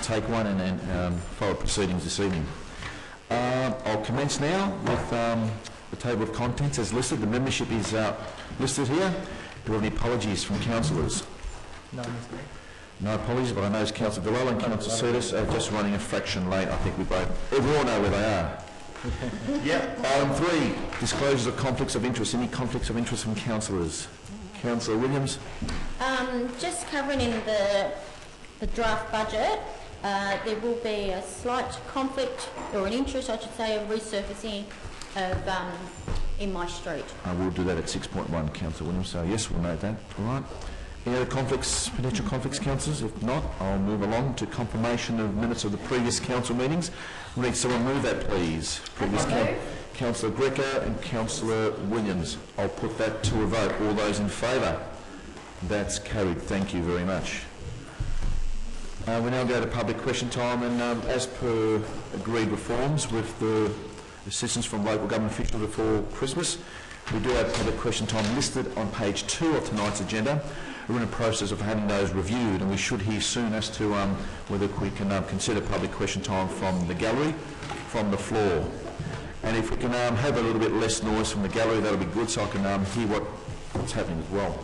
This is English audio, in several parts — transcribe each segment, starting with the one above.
take one and then follow proceedings this evening. I'll commence now with the table of contents as listed. The membership is listed here. Do we have any apologies from councillors? No, Mr. Mayor. No apologies, but I know Councillor Villala and Councillor Curtis are just running a fraction late. I think we all know where they are. Yep. Item 3, disclosures of conflicts of interest. Any conflicts of interest from councillors? Councillor Williams? Just covering in the draft budget, there will be a slight conflict or an interest, I should say, of resurfacing of in my street. We'll do that at 6.1, Councillor Williams. So yes, we'll note that. All right. Any other conflicts, potential conflicts, councillors? If not, I'll move along to confirmation of minutes of the previous council meetings. Will need someone move that, please? Previous Councillor Greco and Councillor Williams. I'll put that to a vote. All those in favour? That's carried. Thank you very much. We now go to public question time, and as per agreed reforms with the assistance from local government officials before Christmas, we do have public question time listed on page 2 of tonight's agenda. We're in a process of having those reviewed, and we should hear soon as to whether we can consider public question time from the gallery, from the floor. And if we can have a little bit less noise from the gallery, that'll be good, so I can hear what's happening as well.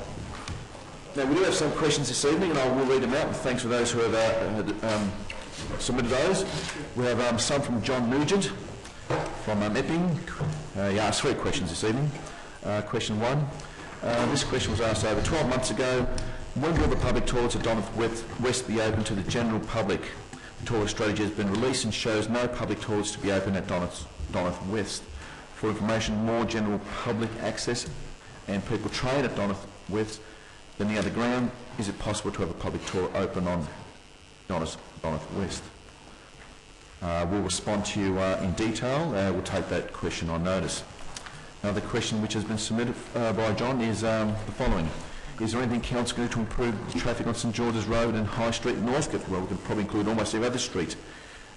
Now, we do have some questions this evening, and I will read them out. And thanks for those who have submitted those. We have some from John Nugent from Epping. He asked 3 questions this evening. Question 1. This question was asked over 12 months ago. When will the public toilets at Doneth West be open to the general public? The toilet strategy has been released and shows no public toilets to be open at Doneth West. For information, more general public access and people train at Doneth West than the other ground, is it possible to have a public toilet open on Doneth West? We'll respond to you in detail. We'll take that question on notice. Another question which has been submitted by John is the following. Is there anything council can do to improve the traffic on St George's Road and High Street in Northcote? Well, we can probably include almost every other street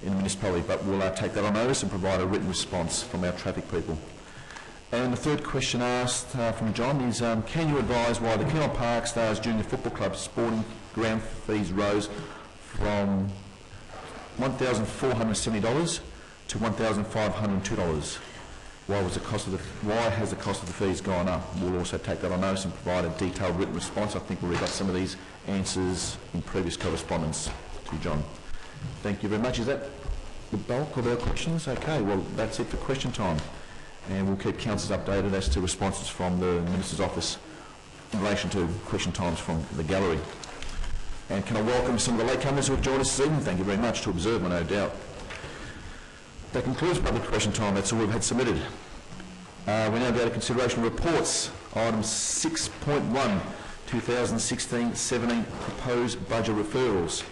in the municipality, but we'll take that on notice and provide a written response from our traffic people. And the third question asked from John is, can you advise why the Keilor Park Stars Junior Football Club sporting ground fees rose from $1,470 to $1,502? Why has the cost of the fees gone up? We'll also take that on notice and provide a detailed written response. I think we already got some of these answers in previous correspondence to John. Thank you very much. Is that the bulk of our questions? Okay, well, that's it for question time. And we'll keep councillors updated as to responses from the Minister's office in relation to question times from the gallery. And can I welcome some of the latecomers who have joined us this evening? Thank you very much, to observe, no doubt. That concludes public question time. That's all we've had submitted. We now go to consideration of reports. Item 6.1, 2016-17 proposed budget referrals.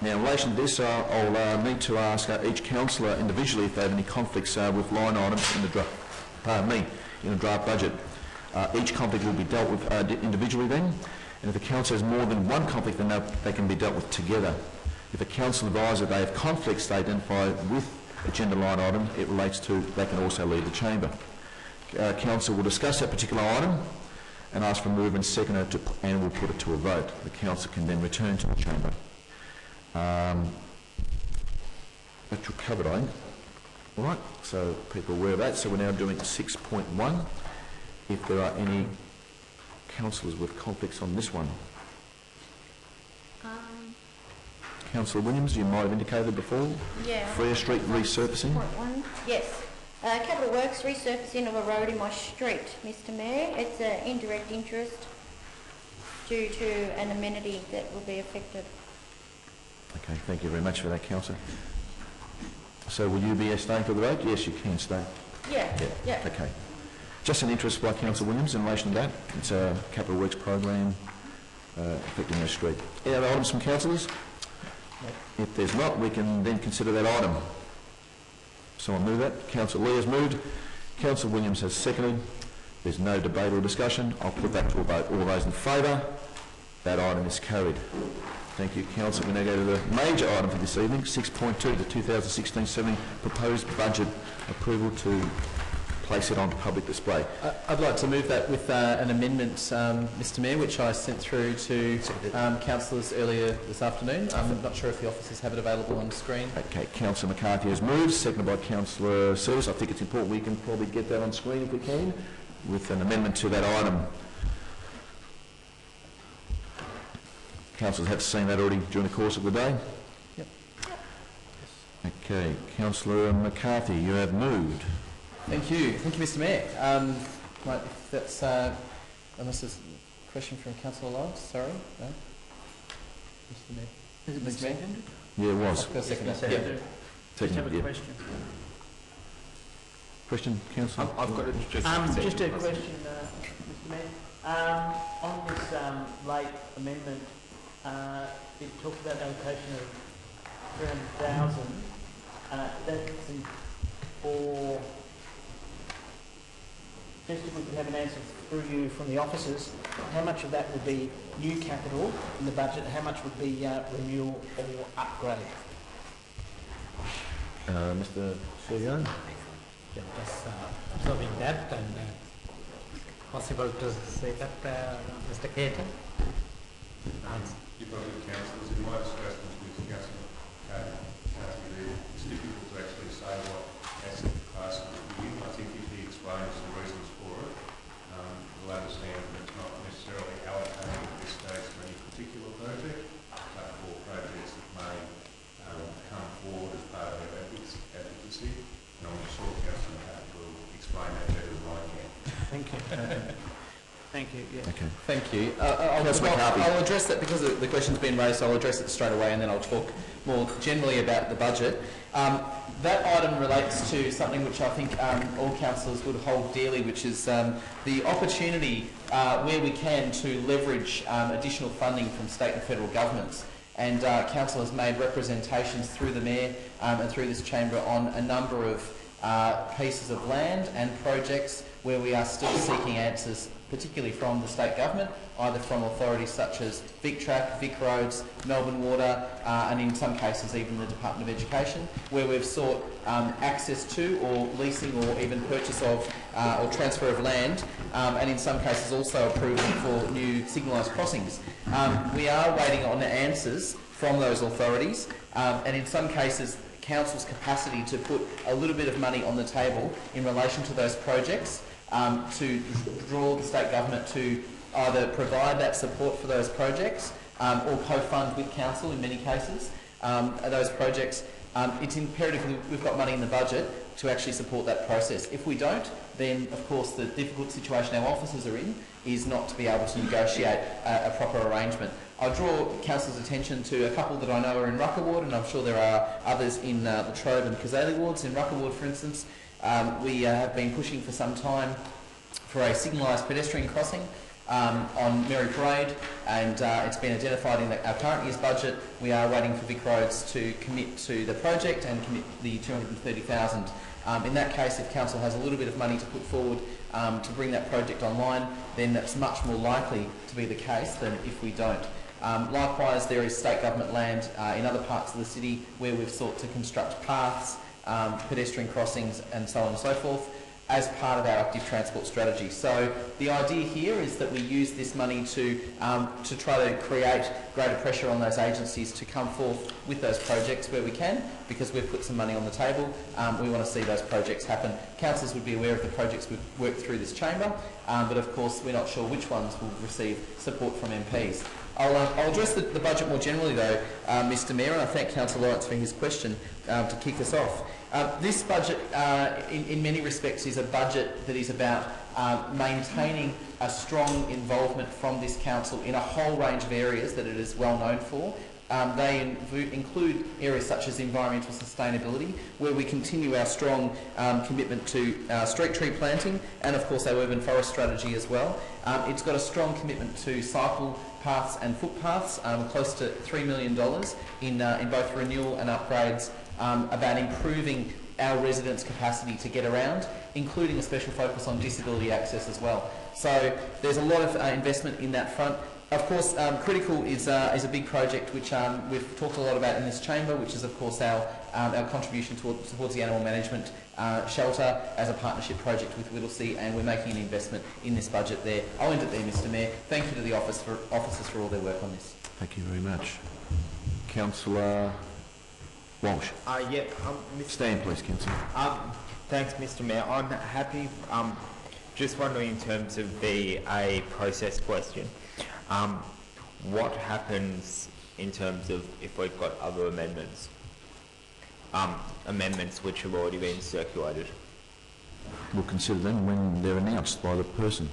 Now, in relation to this, I'll need to ask each councillor individually if they have any conflicts with line items in the draft budget. Each conflict will be dealt with individually then, and if the council has more than one conflict, then they can be dealt with together. If a council advises that they have conflicts they identify with agenda line item, it relates to, they can also leave the chamber. Council will discuss that particular item and ask for a move and seconder and will put it to a vote. The council can then return to the chamber. That's covered, I think. All right, so people are aware of that. So we're now doing 6.1. If there are any councillors with conflicts on this one. Councillor Williams, you might have indicated before. Yeah. Freer Street resurfacing. Yes. Capital Works resurfacing of a road in my street, Mr Mayor. It's an indirect interest due to an amenity that will be affected. Okay, thank you very much for that, Councillor. So will you be staying for the vote? Yes, you can stay. Yeah. Okay. Just an interest by Councillor Williams in relation to that. It's a Capital Works program affecting your street. Any other items from councillors? If there's not, we can then consider that item. Someone move that. Councillor Lee has moved. Councillor Williams has seconded. There's no debate or discussion. I'll put that to a vote. All those in favour? That item is carried. Thank you, Councillor. We now go to the major item for this evening, 6.2, the 2016-17 proposed budget approval to place it on public display. I'd like to move that with an amendment, Mr Mayor, which I sent through to councillors earlier this afternoon. I'm not sure if the officers have it available on screen. Okay, Councillor McCarthy has moved, seconded by Councillor Service. I think it's important we can probably get that on screen if we can, with an amendment to that item. Councillors have seen that already during the course of the day? Yep. Okay, Councillor McCarthy, you have moved. Thank you, Mr Mayor. Right, if that's, unless there's a question from Councillor Lawrence, sorry. No? Mr Mayor. Has it been Mr Mayor? seconded? Yeah, it was. I've got a second. Just Yeah. have a Yeah. question. Question, Councillor? I've got Just a question, Mr Mayor. On this late amendment, it talks about allocation of 300,000. That's for, just if we could have an answer through you from the officers, how much of that would be new capital in the budget, how much would be renewal or upgrade? Mr. CEO? Just observing that and possible to say that, Mr. Cater. You've got good councillors. In my discussions with Councillor Carthy, it's difficult to actually say what asset class it would be in. I think if he explains the reasons for it, we'll understand that it's not necessarily allocating at this stage to any particular project, but for projects that may come forward as part of our advocacy. And I'm sure Councillor Carthy will explain that better than I can. Thank you. Thank you, yeah. Okay. Thank you. Councillor McCarthy. I'll address that because the question's been raised. I'll address it straight away, and then I'll talk more generally about the budget. That item relates to something which I think all councillors would hold dearly, which is the opportunity where we can to leverage additional funding from state and federal governments. And council has made representations through the mayor and through this chamber on a number of pieces of land and projects where we are still seeking answers, particularly from the state government, either from authorities such as VicTrack, VicRoads, Melbourne Water, and in some cases even the Department of Education, where we've sought access to or leasing or even purchase of or transfer of land, and in some cases also approval for new signalised crossings. We are waiting on answers from those authorities, and in some cases council's capacity to put a little bit of money on the table in relation to those projects to draw the state government to either provide that support for those projects or co-fund with council in many cases those projects. It's imperative that we've got money in the budget to actually support that process. If we don't, then of course the difficult situation our officers are in is not to be able to negotiate a proper arrangement. I'll draw council's attention to a couple that I know are in Rucker Ward, and I'm sure there are others in the Trove and Kazali wards. In Rucker Ward, for instance, we have been pushing for some time for a signalised pedestrian crossing on Mary Parade, and it's been identified in our current year's budget. We are waiting for VicRoads to commit to the project and commit the 230,000. In that case, if council has a little bit of money to put forward to bring that project online, then that's much more likely to be the case than if we don't. Likewise, there is state government land in other parts of the city where we've sought to construct paths, pedestrian crossings and so on and so forth as part of our active transport strategy. So the idea here is that we use this money to try to create greater pressure on those agencies to come forth with those projects where we can, because we've put some money on the table. We want to see those projects happen. Councillors would be aware of the projects we've worked through this chamber, but of course we're not sure which ones will receive support from MPs. I'll address the budget more generally though, Mr Mayor, and I thank Councillor Lawrence for his question to kick us off. This budget, in many respects, is a budget that is about maintaining a strong involvement from this council in a whole range of areas that it is well known for. They include areas such as environmental sustainability, where we continue our strong commitment to street tree planting and, of course, our urban forest strategy as well. It's got a strong commitment to cycle paths and footpaths, close to $3 million in both renewal and upgrades, about improving our residents' capacity to get around, including a special focus on disability access as well. So there's a lot of investment in that front. Of course, Critical is a big project which we've talked a lot about in this chamber, which is of course our contribution towards the animal management shelter as a partnership project with Whittlesea, and we're making an investment in this budget there. I'll end it there, Mr Mayor. Thank you to the officers for all their work on this. Thank you very much. Councillor Walsh. Stand, please, Councillor. Thanks, Mr Mayor. I'm happy. Just wondering, in terms of a process question, what happens in terms of if we've got other amendments, amendments which have already been circulated? We'll consider them when they're announced by the person.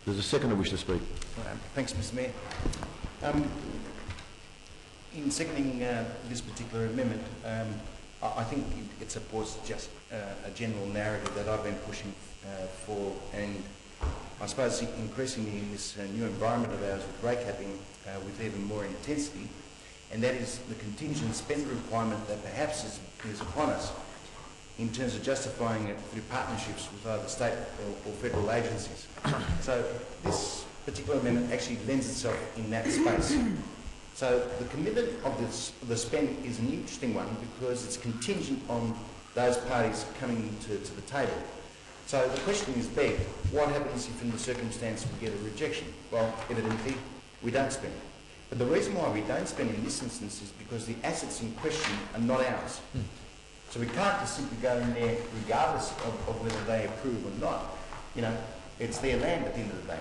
There's a seconder wish to speak. Thanks, Mr Mayor. In seconding this particular amendment, I think it supports just a general narrative that I've been pushing for, and I suppose increasingly in this new environment of ours with rate capping with even more intensity, and that is the contingent spend requirement that perhaps is upon us in terms of justifying it through partnerships with either state or federal agencies. So this particular amendment actually lends itself in that space. So the commitment of the spend is an interesting one because it's contingent on those parties coming to the table. So the question is begged, what happens if in the circumstance we get a rejection? Well, evidently we don't spend. But the reason why we don't spend in this instance is because the assets in question are not ours. So we can't just simply go in there regardless of whether they approve or not. You know, it's their land at the end of the day.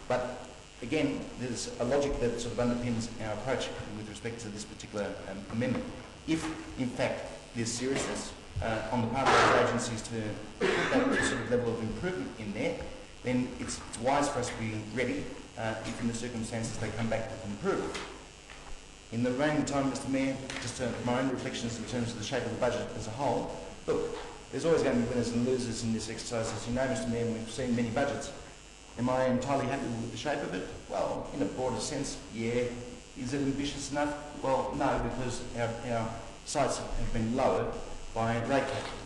But again, there's a logic that sort of underpins our approach with respect to this particular amendment. If, in fact, there's seriousness on the part of those agencies to put that sort of level of improvement in there, then it's wise for us to be ready if in the circumstances they come back with approval. In the remaining time, Mr Mayor, just my own reflections in terms of the shape of the budget as a whole, look, there's always going to be winners and losers in this exercise. As you know, Mr Mayor, we've seen many budgets. Am I entirely happy with the shape of it? Well, in a broader sense, yeah. Is it ambitious enough? Well, no, because our sights have been lowered by rate capping.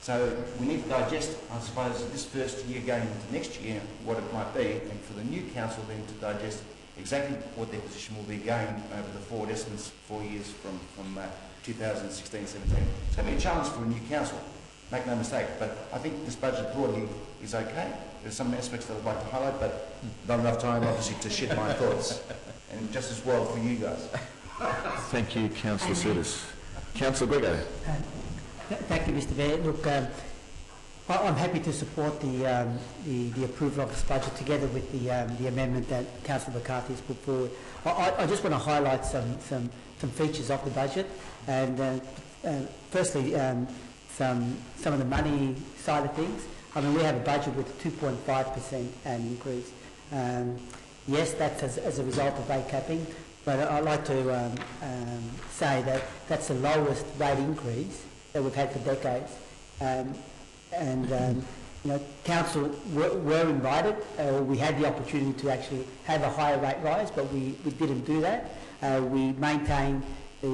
So we need to digest, I suppose, this first year going into next year, what it might be, and for the new council then to digest exactly what their position will be going over the forward estimates 4 years from 2016-17. It's going to be a challenge for a new council, make no mistake, but I think this budget broadly is okay. There's some aspects that I'd like to highlight, but not enough time, obviously, to shed my thoughts. And just as well for you guys. Thank you, Councillor Sidis. Councillor Grego. Thank you, Mr Mayor. Look, I'm happy to support the approval of this budget together with the amendment that Councillor McCarthy has put forward. I just want to highlight some features of the budget, and firstly, some of the money side of things. I mean, we have a budget with a 2.5% increase. Yes, that's as a result of rate capping, but I'd like to say that that's the lowest rate increase that we've had for decades. You know, council were invited, we had the opportunity to actually have a higher rate rise, but we didn't do that. We maintained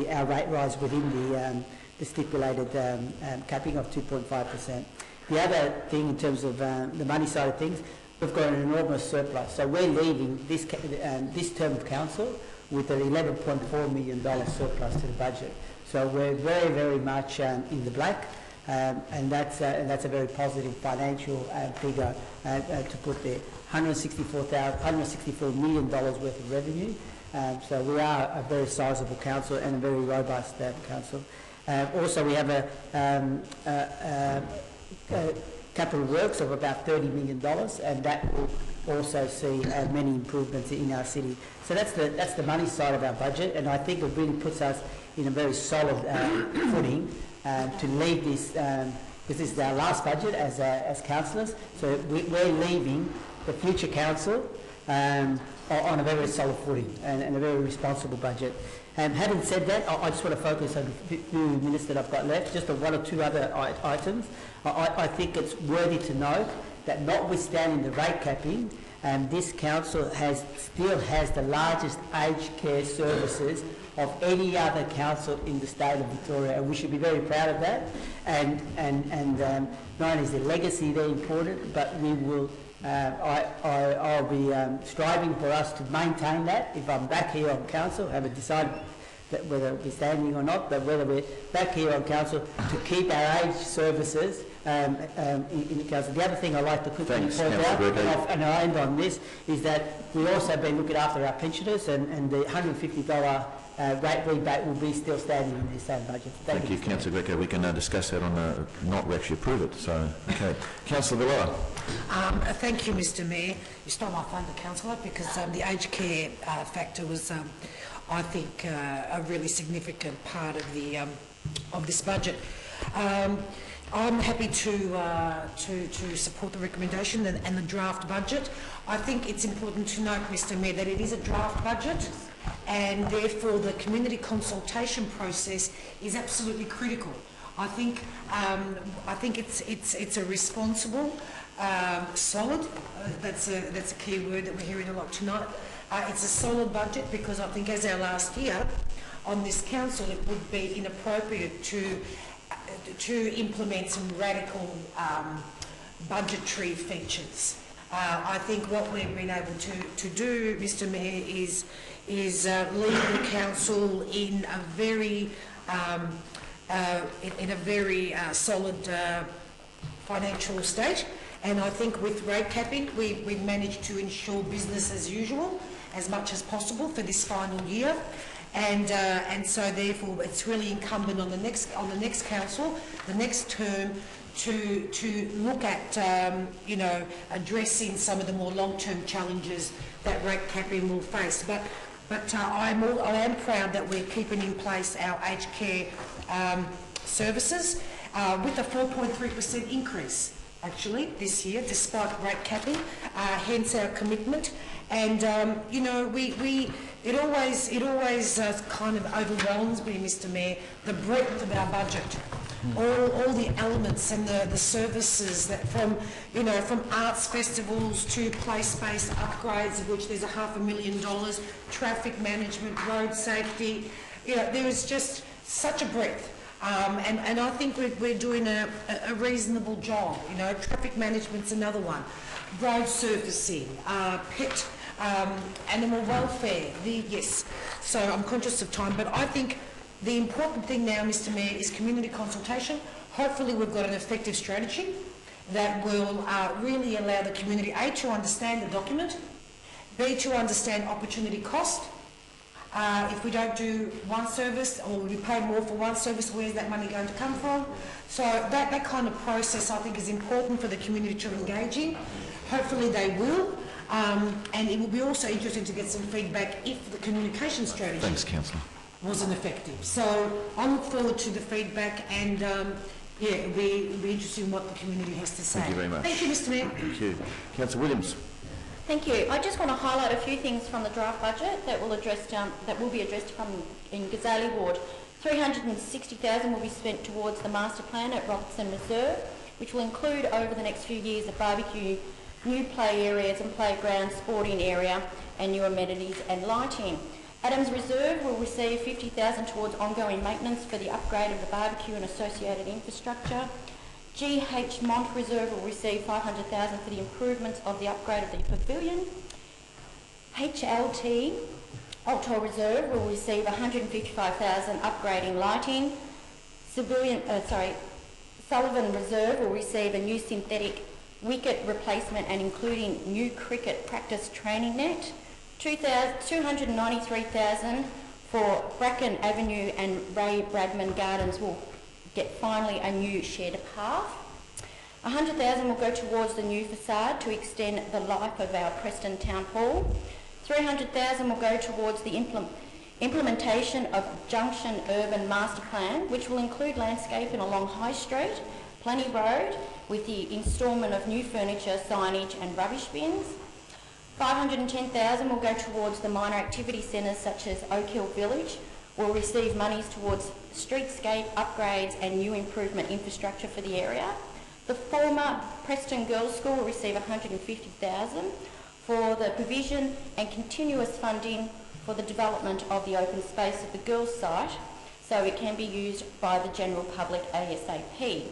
our rate rise within the stipulated capping of 2.5%. The other thing in terms of the money side of things, we've got an enormous surplus. So we're leaving this term of council with an $11.4 million surplus to the budget. So we're very, very much in the black, and that's a very positive financial figure to put there. $164 million worth of revenue. So we are a very sizable council and a very robust council. Also, we have a capital works of about $30 million, and that will also see many improvements in our city. So that's the money side of our budget, and I think it really puts us in a very solid footing to leave this, because this is our last budget as councillors. So we're leaving the future council on a very solid footing and a very responsible budget. Having said that, I just want to focus on the few minutes that I've got left, just on one or two other items. I think it's worthy to note that notwithstanding the rate capping, this council still has the largest aged care services of any other council in the state of Victoria, and we should be very proud of that. And not only is the legacy there important, but we will I'll be striving for us to maintain that. If I'm back here on council, haven't decided that whether we're standing or not, but whether we're back here on council to keep our aged services in council. The other thing I'd like to quickly point out, and I'll end on this, is that we also been looking after our pensioners, and the $150 rate rebate will be still standing in the same budget. Thank you, Councillor Greco. We can discuss that on not actually approve it. So, okay. Councillor Villar. Thank you, Mr Mayor. You stole my thunder, Councillor, because the aged care factor was, I think, a really significant part of this budget. I'm happy to support the recommendation and the draft budget. I think it's important to note, Mr Mayor, that it is a draft budget, and therefore the community consultation process is absolutely critical. I think it's a responsible, solid. That's a key word that we're hearing a lot tonight. It's a solid budget because I think, as our last year on this council, it would be inappropriate to implement some radical budgetary features. I think what we've been able to do, Mr Mayor, is lead the council in a very solid financial state, and I think with rate capping we've managed to ensure business as usual as much as possible for this final year. And so therefore it's really incumbent on the next council, the next term, to look at addressing some of the more long-term challenges that rate capping will face. But I am proud that we're keeping in place our aged care services with a 4.3% increase actually this year, despite rate capping. Hence our commitment. And it always kind of overwhelms me, Mr Mayor, the breadth of our budget, all the elements and the services that from arts festivals to place-based upgrades, of which there's $500,000, traffic management, road safety. There is just such a breadth. And I think we're doing a reasonable job. Traffic management's another one, road surfacing, pet, animal welfare. Yes. So I'm conscious of time, but I think the important thing now, Mr Mayor, is community consultation. Hopefully we've got an effective strategy that will really allow the community, A, to understand the document, B, to understand opportunity cost. If we don't do one service, or we pay more for one service, where's that money going to come from? So that kind of process, I think, is important for the community to engage in. Hopefully they will, and it will be also interesting to get some feedback if the communication strategy wasn't effective. So I look forward to the feedback, and it'll be interesting what the community has to say. Thank you very much. Thank you, Mr Mayor. Thank you. Councillor Williams. Thank you. I just want to highlight a few things from the draft budget that will be addressed in Gazali Ward. $360,000 will be spent towards the master plan at Robertson Reserve, which will include over the next few years a barbecue, new play areas and playground, sporting area, and new amenities and lighting. Adams Reserve will receive $50,000 towards ongoing maintenance for the upgrade of the barbecue and associated infrastructure. GH Mont Reserve will receive $500,000 for the improvements of the upgrade of the pavilion. HLT Alto Reserve will receive $155,000 upgrading lighting. Sullivan Reserve will receive a new synthetic wicket replacement and including new cricket practice training net. $293,000 for Bracken Avenue and Ray Bradman Gardens will get finally a new shared path. $100,000 will go towards the new facade to extend the life of our Preston Town Hall. $300,000 will go towards the implementation of Junction Urban Master Plan, which will include landscaping along High Street, Plenty Road, with the instalment of new furniture, signage and rubbish bins. $510,000 will go towards the minor activity centres such as Oak Hill Village, will receive monies towards streetscape upgrades and new improvement infrastructure for the area. The former Preston Girls School will receive $150,000 for the provision and continuous funding for the development of the open space of the girls' site so it can be used by the general public ASAP.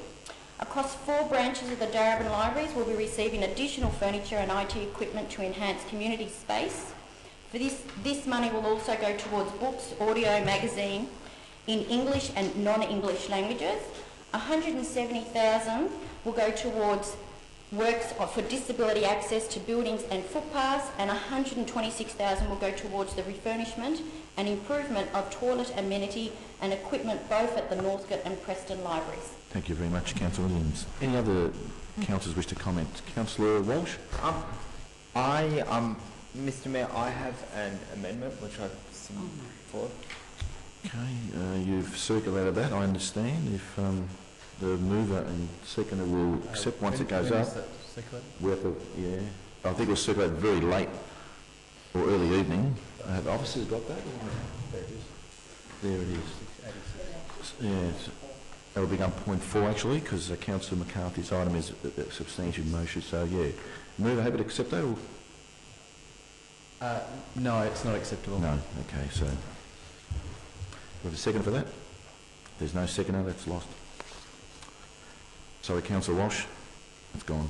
Across 4 branches of the Darebin Libraries, we'll be receiving additional furniture and IT equipment to enhance community space. For this money will also go towards books, audio, magazine in English and non-English languages. 170,000 will go towards works for disability access to buildings and footpaths, and 126,000 will go towards the refurnishment and improvement of toilet amenity and equipment both at the Northcote and Preston libraries. Thank you very much, Councillor Williams. Any other councillors wish to comment? Councillor Walsh? Mr. Mayor, I have an amendment which I've seen for. Okay, you've circulated that, I understand. If the mover and seconder will accept once it goes up. We have to, yeah. I think it was circulated very late or early evening. Have officers got that? There it is. There it is. Yeah, that'll become point 4 actually, because Councillor McCarthy's item is a substantial motion. So yeah, mover happy to accept that? Or? No, it's not acceptable. No. Okay, so we have a second for that. If there's no seconder, that's lost. Sorry, Councillor Walsh, it's gone.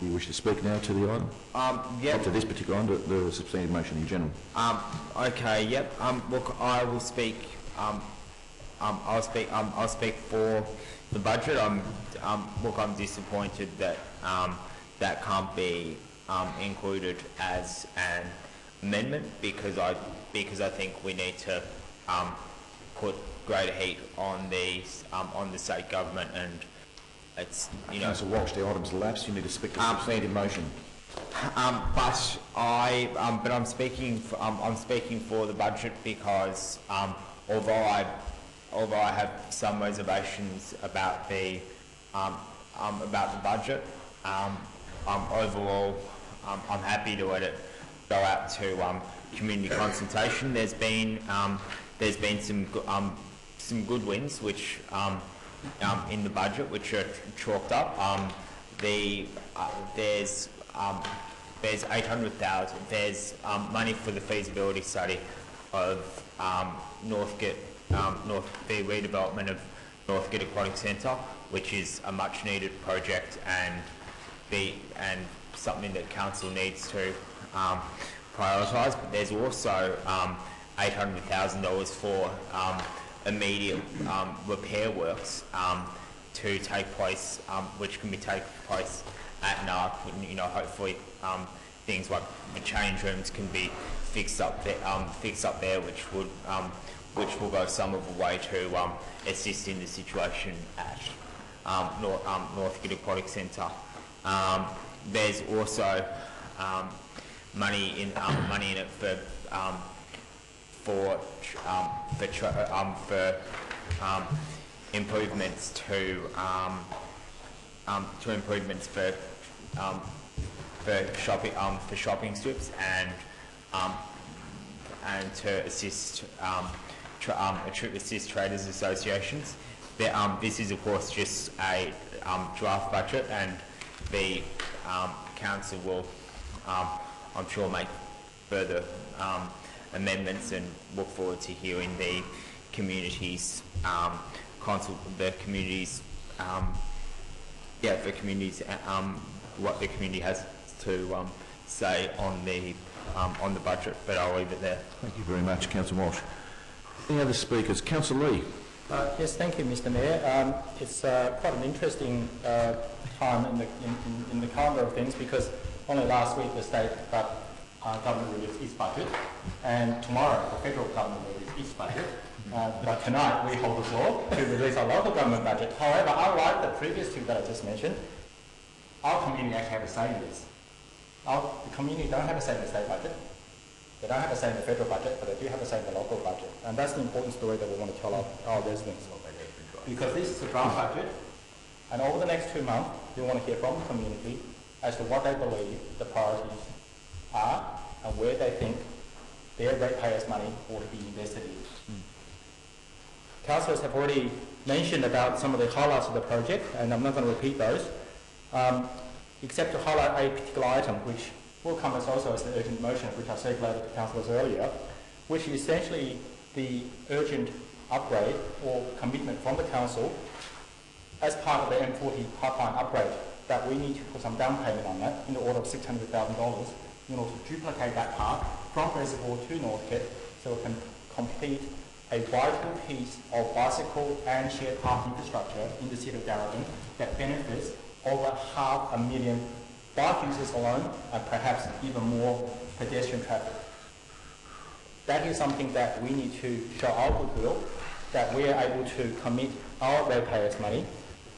You wish to speak now to the item? Yep. Not to this particular item, the substantive motion in general. Okay, yep. Look, I will speak. I'll speak for the budget. Look, I'm disappointed that that can't be included as an amendment because I think we need to put greater heat on the state government, and it's, you know. Councillor Walsh, the item's lapsed. You need to speak to the substantive motion. But I'm speaking for the budget because although I have some reservations about the budget, overall I'm happy to let it go out to community consultation. There's been some good wins which in the budget which are chalked up. There's 800,000. There's money for the feasibility study of the redevelopment of Northcote Aquatic Centre, which is a much needed project and something that council needs to prioritise. But there's also $800,000 for immediate repair works to take place, which can be taken place at NARC. You know, hopefully things like the change rooms can be fixed up there, which will go some of the way to assist in the situation at Northcote Aquatic Centre. There's also money in it for improvements for shopping strips and to assist traders associations. This is of course just a draft budget, and the council will I'm sure make further amendments, and look forward to hearing the community's what the community has to say on the budget. But I'll leave it there. Thank you very much, Councillor Walsh. Any other speakers? Councillor Lee. Yes, thank you, Mr. Mayor. It's quite an interesting time in the calendar of things, because only last week the state government released its budget, and tomorrow the federal government released its budget. But tonight we hold the floor to release our local government budget. However, unlike the previous two that I just mentioned, our community actually have a say in this. The community don't have a say in the state budget. They don't have a say in the federal budget, but they do have a say in the local budget. And that's the important story that we want to tell our residents. Because this is a draft budget, and over the next 2 months, we want to hear from the community as to what they believe the priorities are and where they think their ratepayers' money ought to be invested in. Councillors have already mentioned about some of the highlights of the project, and I'm not going to repeat those, except to highlight a particular item which will come as also as the urgent motion, which I circulated to councillors earlier, which is essentially the urgent upgrade or commitment from the council as part of the M40 pipeline upgrade, that we need to put some down payment on that in the order of $600,000 in order to duplicate that part from Reservoir to Northcote, so we can complete a vital piece of bicycle and shared park infrastructure in the city of Darebin that benefits over 500,000 bike users alone, and perhaps even more pedestrian traffic. That is something that we need to show our goodwill, that we are able to commit our ratepayers' money,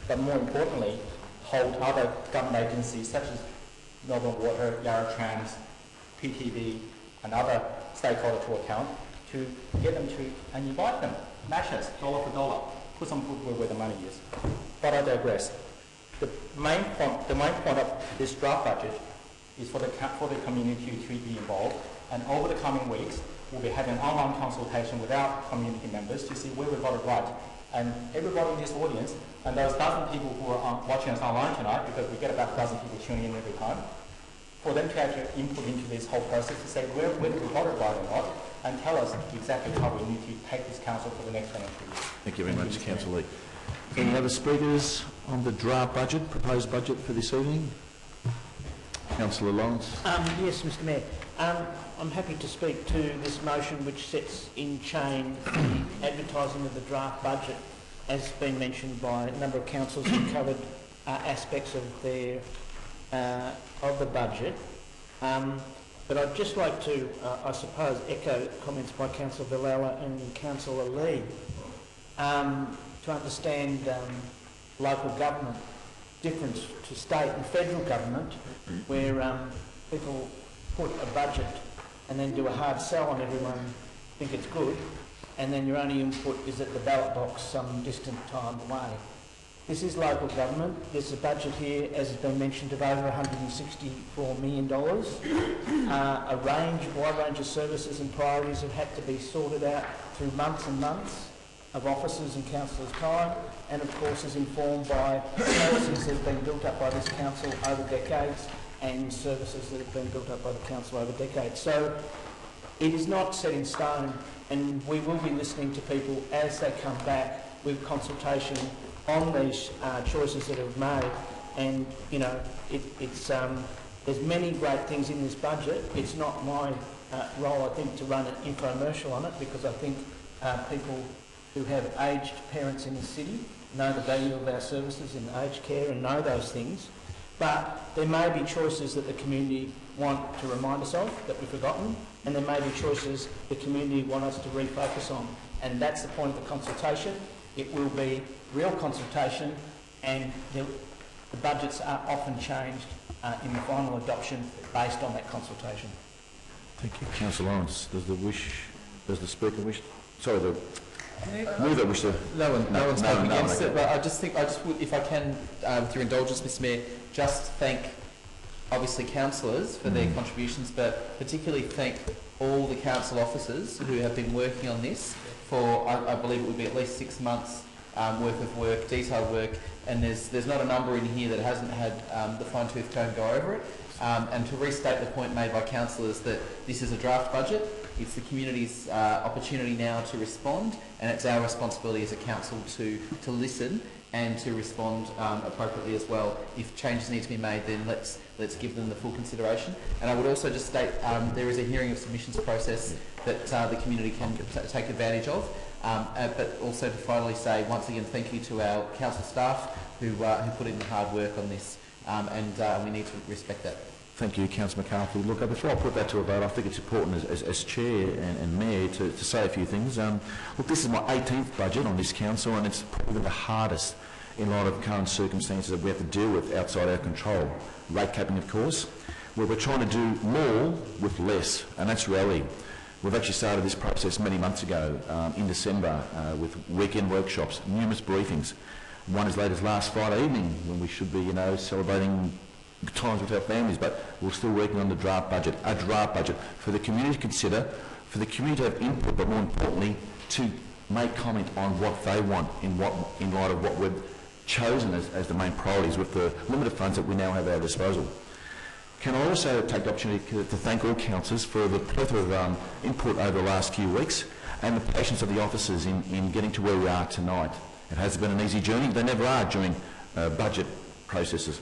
but more importantly, hold other government agencies such as Melbourne Water, Yarra Trams, PTV, and other stakeholders to account to get them to, and invite them, match us, dollar for dollar, put some goodwill where the money is. But I digress. The main point of this draft budget is for the community to be involved, and over the coming weeks, we'll be having an online consultation with our community members to see where we got it right. And everybody in this audience, and those dozen people who are watching us online tonight, because we get about a dozen people tuning in every time, for them to actually input into this whole process to say whether we got it right or not, and tell us exactly how we need to take this council for the next financial year. Thank you very much, Councillor Lee. Any other speakers on the draft budget, proposed budget for this evening? Councillor Lawrence. Yes, Mr Mayor. I'm happy to speak to this motion which sets in chain the advertising of the draft budget, as been mentioned by a number of councillors who covered aspects of their of the budget. But I'd just like to, I suppose, echo comments by Councillor Villella and Councillor Lee to understand local government difference to state and federal government, where people put a budget and then do a hard sell on everyone, think it's good, and then your only input is at the ballot box some distant time away. This is local government. There's a budget here, as has been mentioned, of over $164 million. A wide range of services and priorities have had to be sorted out through months and months of officers and councillors' time, and of course is informed by policies that have been built up by this council over decades and services that have been built up by the council over decades. So it is not set in stone, and we will be listening to people as they come back with consultation on these choices that have made. And you know, there's many great things in this budget. It's not my role, I think, to run an infomercial on it, because I think people who have aged parents in the city know the value of our services in aged care and know those things. But there may be choices that the community want to remind us of that we've forgotten, and there may be choices the community want us to refocus on. And that's the point of the consultation. It will be real consultation, and the budgets are often changed in the final adoption based on that consultation. Thank you. Councillor Lawrence, does the speaker wish, sorry, the mover wish to... No one's spoken against okay. it, but I just would, if I can, with your indulgence, Mr Mayor, just thank, obviously, councillors for their contributions, but particularly thank all the council officers who have been working on this for, I believe it would be at least 6 months worth of work, detailed work, and there's not a number in here that hasn't had the fine-tooth comb go over it. And to restate the point made by councillors that this is a draft budget, it's the community's opportunity now to respond, and it's our responsibility as a council to listen and to respond appropriately as well. If changes need to be made, then let's give them the full consideration. And I would also just state there is a hearing of submissions process that the community can take advantage of. But also to finally say once again thank you to our council staff who put in the hard work on this, and we need to respect that. Thank you, Councillor McCarthy. Look, before I put that to a vote, I think it's important as Chair and Mayor to say a few things. Look, this is my 18th budget on this council, and it's probably the hardest in light of current circumstances that we have to deal with outside our control. Rate capping, of course, where we're trying to do more with less, and that's reality. We've actually started this process many months ago in December with weekend workshops, numerous briefings. One as late as last Friday evening when we should be, celebrating times with our families, but we're still working on the draft budget, a draft budget for the community to consider, for the community to have input, but more importantly, to make comment on what they want in light of what we've chosen as the main priorities with the limited funds that we now have at our disposal. Can I also take the opportunity to thank all councillors for the plethora of input over the last few weeks and the patience of the officers in getting to where we are tonight. It has been an easy journey. They never are during budget processes.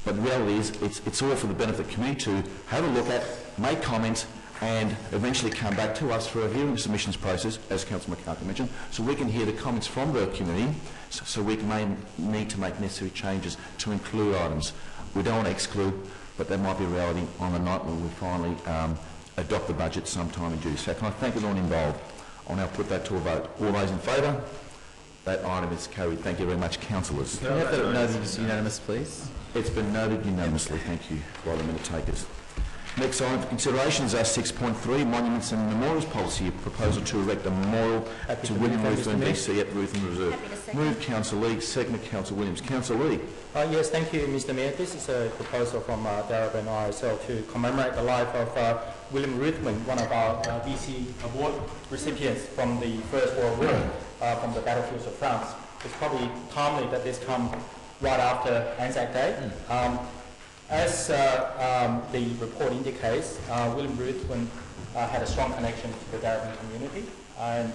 But the reality is, it's all for the benefit of the community to have a look at, make comments, and eventually come back to us for a hearing submissions process, as Councillor McCarthy mentioned, so we can hear the comments from the community, so we may need to make necessary changes to include items. We don't want to exclude, but that might be a reality on the night when we finally adopt the budget sometime in June. So can I thank everyone involved? I'll now put that to a vote. All those in favour? That item is carried. Thank you very much, councillors. Can we have that noted as unanimous, please? It's been noted unanimously. Thank you by the minute takers. Next item for consideration is our 6.3 Monuments and Memorials Policy, a proposal to erect a memorial to William Ruthven BC at Ruthven Reserve. Move Councillor Lee, second Councillor Williams. Councillor Lee. Yes, thank you, Mr. Mayor. This is a proposal from Darebin RSL to commemorate the life of William Ruthven, one of our BC award recipients from the First World War, from the battlefields of France. It's probably timely that this comes right after Anzac Day. As the report indicates, William Ruthven had a strong connection to the Darebin community and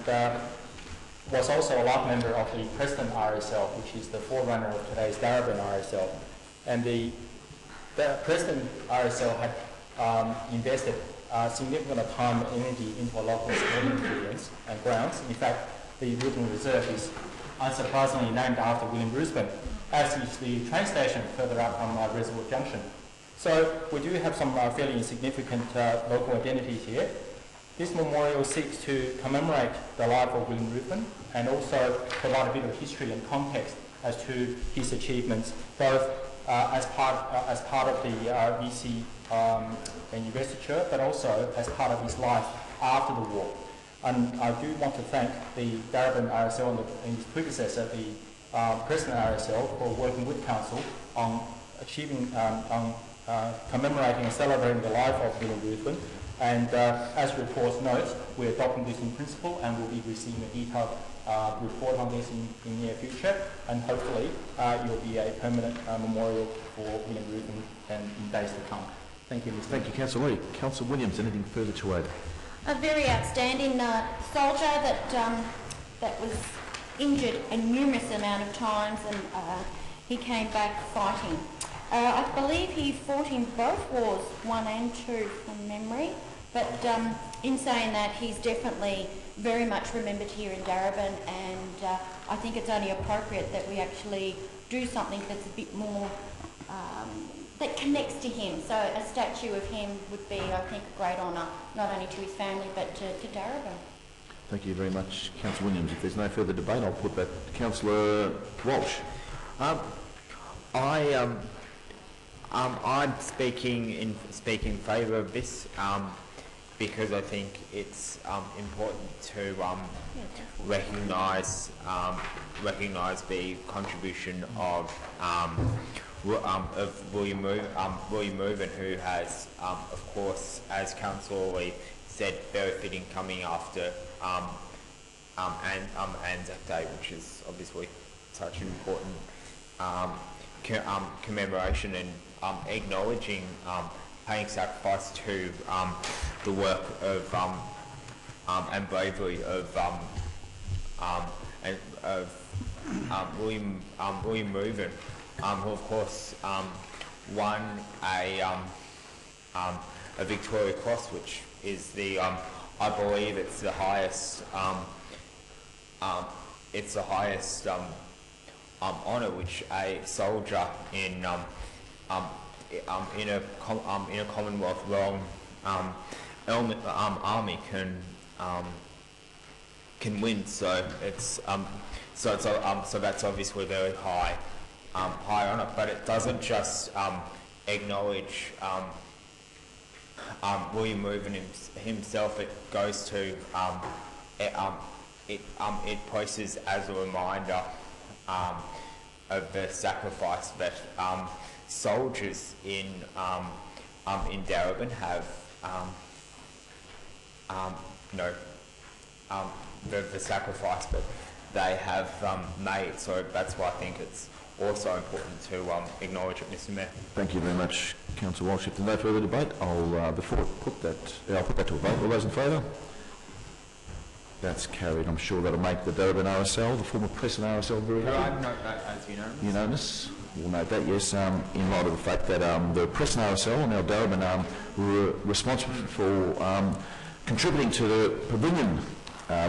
was also a life member of the Preston RSL, which is the forerunner of today's Darebin RSL. And the Preston RSL had invested significant time and energy into a local sporting experience and grounds. In fact, the Ruthven Reserve is unsurprisingly named after William Ruthven, as is the train station further up from Reservoir Junction. So we do have some fairly significant local identities here. This memorial seeks to commemorate the life of William Ruthven and also provide a bit of history and context as to his achievements, both as part of the BC investiture, but also as part of his life after the war. And I do want to thank the Darebin RSL and his predecessor, the Preston RSL, for working with Council on achieving, commemorating and celebrating the life of William Ruthven. And as reports note, we're adopting this in principle and we'll be receiving a detailed report on this in the near future. And hopefully it will be a permanent memorial for William Ruthven in days to come. Thank you, Mr. Thank you, Councillor Lee. Councillor Williams, anything further to add? A very outstanding soldier that was injured a numerous amount of times, and he came back fighting. I believe he fought in both wars, 1 and 2 from memory, but in saying that, he's definitely very much remembered here in Darebin, and I think it's only appropriate that we actually do something that's a bit more, that connects to him. So a statue of him would be, I think, a great honour, not only to his family, but to Darebin. Thank you very much, Councillor Williams. If there's no further debate, I'll put that to Councillor Walsh. I'm speaking in favour of this because I think it's important to recognise the contribution of William Ruthven, who has, of course, as Councillor Lee said, very fitting coming after Anzac Day, which is obviously such an important commemoration and acknowledging paying sacrifice to the work of and bravery of William Ruthven, who of course won a Victoria Cross, which is the I believe it's the highest honour which a soldier in a Commonwealth realm army can win. So it's so that's obviously a very high honour, but it doesn't just acknowledge William Ruthven himself. It goes to it places as a reminder of the sacrifice that soldiers in Darebin have, the sacrifice that they have made. So that's why I think it's also important to acknowledge it, Mr. Mayor. Thank you very much, Councillor Walsh. If there's no further debate, I'll put that to a vote. All those in favour? That's carried. I'm sure that'll make the Darebin RSL, the former Preston RSL, very No, happy. I note that as unanimous. Unanimous. We'll note that, yes, in light of the fact that the Preston RSL and our Darebin were responsible for contributing to the pavilion,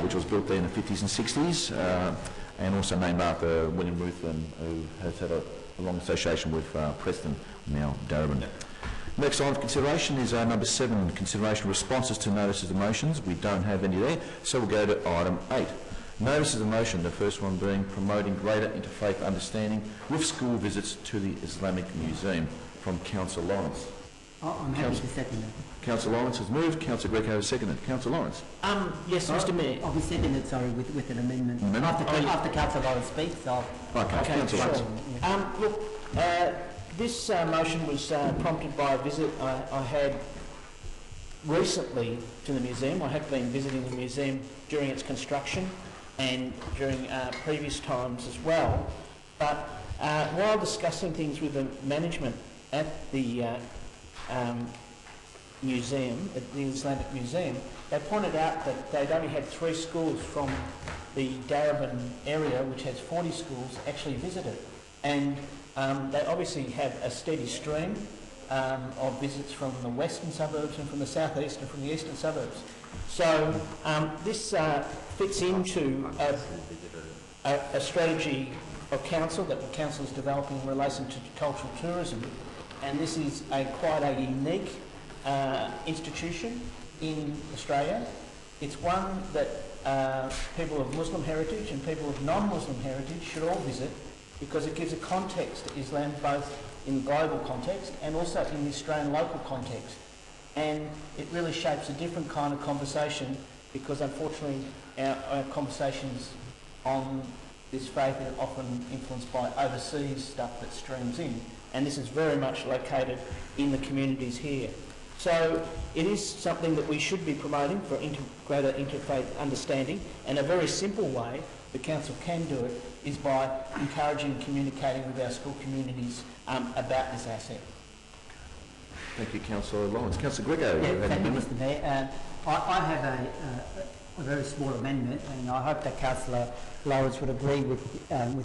which was built there in the 50s and 60s, and also named after William Ruthven, who has had a long association with Preston, now Darebin. Next item of consideration is number 7, consideration of responses to notices of motions. We don't have any there, so we'll go to item 8. Notices of motion, the first one being promoting greater interfaith understanding with school visits to the Islamic Museum, from Councillor Lawrence. I'm happy to second that. Councillor Lawrence has moved, Councillor Greco has seconded. Councillor Lawrence. Yes, Mr Mayor. I'll be seconded, sorry, with an amendment. Amendment? After Councillor Lawrence speaks, I'll... Okay, Councillor Lawrence. Look, this motion was prompted by a visit I had recently to the museum. I have been visiting the museum during its construction and during previous times as well. But while discussing things with the management at the museum, at the Islamic Museum, they pointed out that they'd only had 3 schools from the Darebin area, which has 40 schools, actually visited. And they obviously have a steady stream of visits from the western suburbs and from the southeast and from the eastern suburbs. So this fits into a strategy of council that the council is developing in relation to cultural tourism, and this is quite a unique institution in Australia. It's one that people of Muslim heritage and people of non-Muslim heritage should all visit, because it gives a context to Islam both in global context and also in the Australian local context. And it really shapes a different kind of conversation, because unfortunately our conversations on this faith are often influenced by overseas stuff that streams in, and this is very much located in the communities here. So it is something that we should be promoting for greater interfaith understanding, and a very simple way the council can do it is by encouraging and communicating with our school communities about this asset. Thank you, Councillor Lawrence. Councillor Greco, you had Thank you, an Mr Mayor. I have a very small amendment, and I hope that Councillor Lawrence would agree with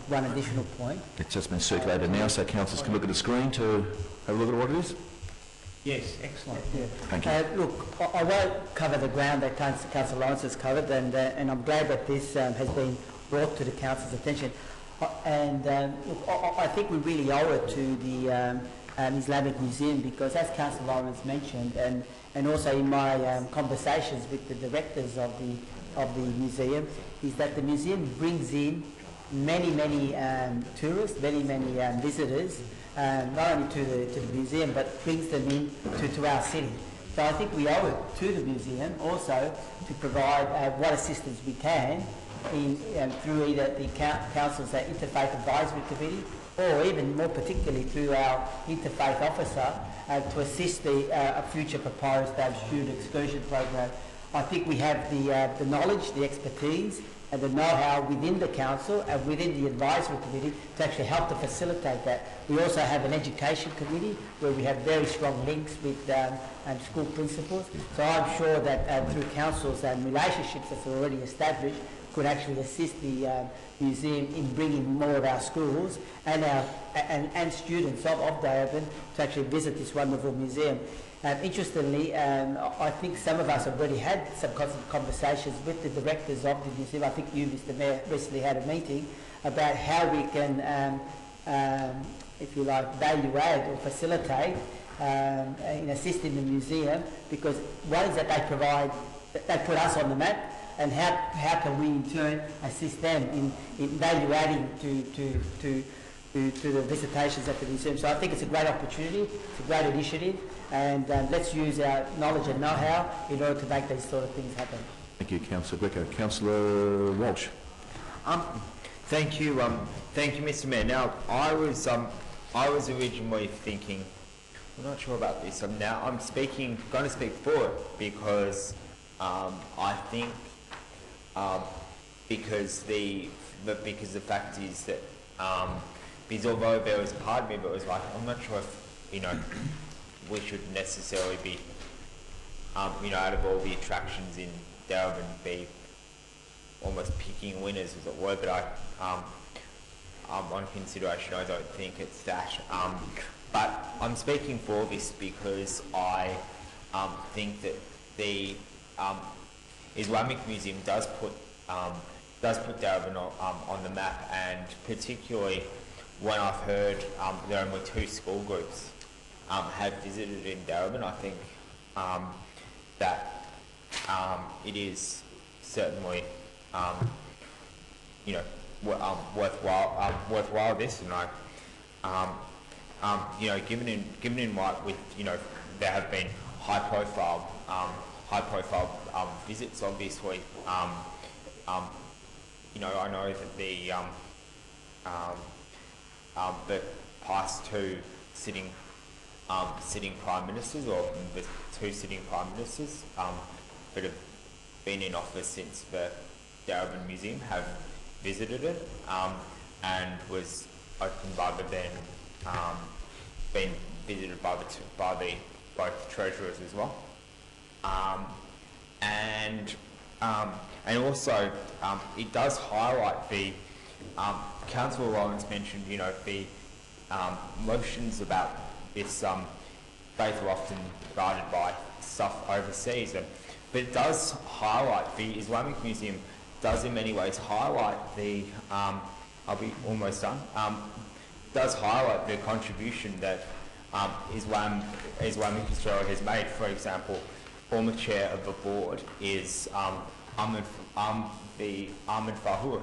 one additional point. It's just been circulated now, so councillors can look at the screen to have a look at what it is. Yes, excellent. Yeah. Thank you. Look, I won't cover the ground that Councillor Lawrence has covered, and I'm glad that this has been brought to the council's attention. Look, I think we really owe it to the Islamic Museum, because, as Councillor Lawrence mentioned, and also in my conversations with the directors of the museum, is that the museum brings in many tourists, many visitors, not only to the museum, but brings them in to our city. So I think we owe it to the museum also to provide what assistance we can through either the council's interfaith advisory committee, or even more particularly through our interfaith officer to assist a future proposed student excursion program. I think we have the knowledge, the expertise, and the know-how within the council and within the advisory committee to actually help to facilitate that. We also have an education committee where we have very strong links with school principals. So I'm sure that through councils and relationships that's already established, could actually assist the museum in bringing more of our schools and students of Darebin to actually visit this wonderful museum. Interestingly, I think some of us have already had some conversations with the directors of the museum. I think you, Mr Mayor, recently had a meeting about how we can, if you like, value add or facilitate in assisting the museum, because one is that they provide, they put us on the map, and how can we in turn assist them in value adding to the visitations at the museum. So I think it's a great opportunity, it's a great initiative, and let's use our knowledge and know-how in order to make these sort of things happen. Thank you, Councillor Greco. Councillor Walsh. Thank you, Mr. Mayor. Now, I was originally thinking, I'm not sure about this. Now I'm going to speak for it, because I think because the fact is that because although there was part of me that was like, I'm not sure if we should necessarily be out of all the attractions in Darebin, be almost picking winners, as it were, but on consideration, I don't think it's that. But I'm speaking for this because I think that the Islamic Museum does put Darebin on the map, and particularly when I've heard there are only 2 school groups have visited in Darebin, I think that it is certainly worthwhile this, and given in light with there have been high profile visits, obviously. I know that the past 2 sitting prime ministers, or the 2 sitting prime ministers that have been in office since the Darebin Museum have visited it, and was opened by the then been visited by both treasurers as well, and also it does highlight the Councillor Lawrence mentioned the motions about this faith are often guided by stuff overseas, but it does highlight, the Islamic Museum does in many ways highlight the I'll be almost done. Does highlight the contribution that Islamic Australia has made. For example, former chair of the board is Ahmed Fahour,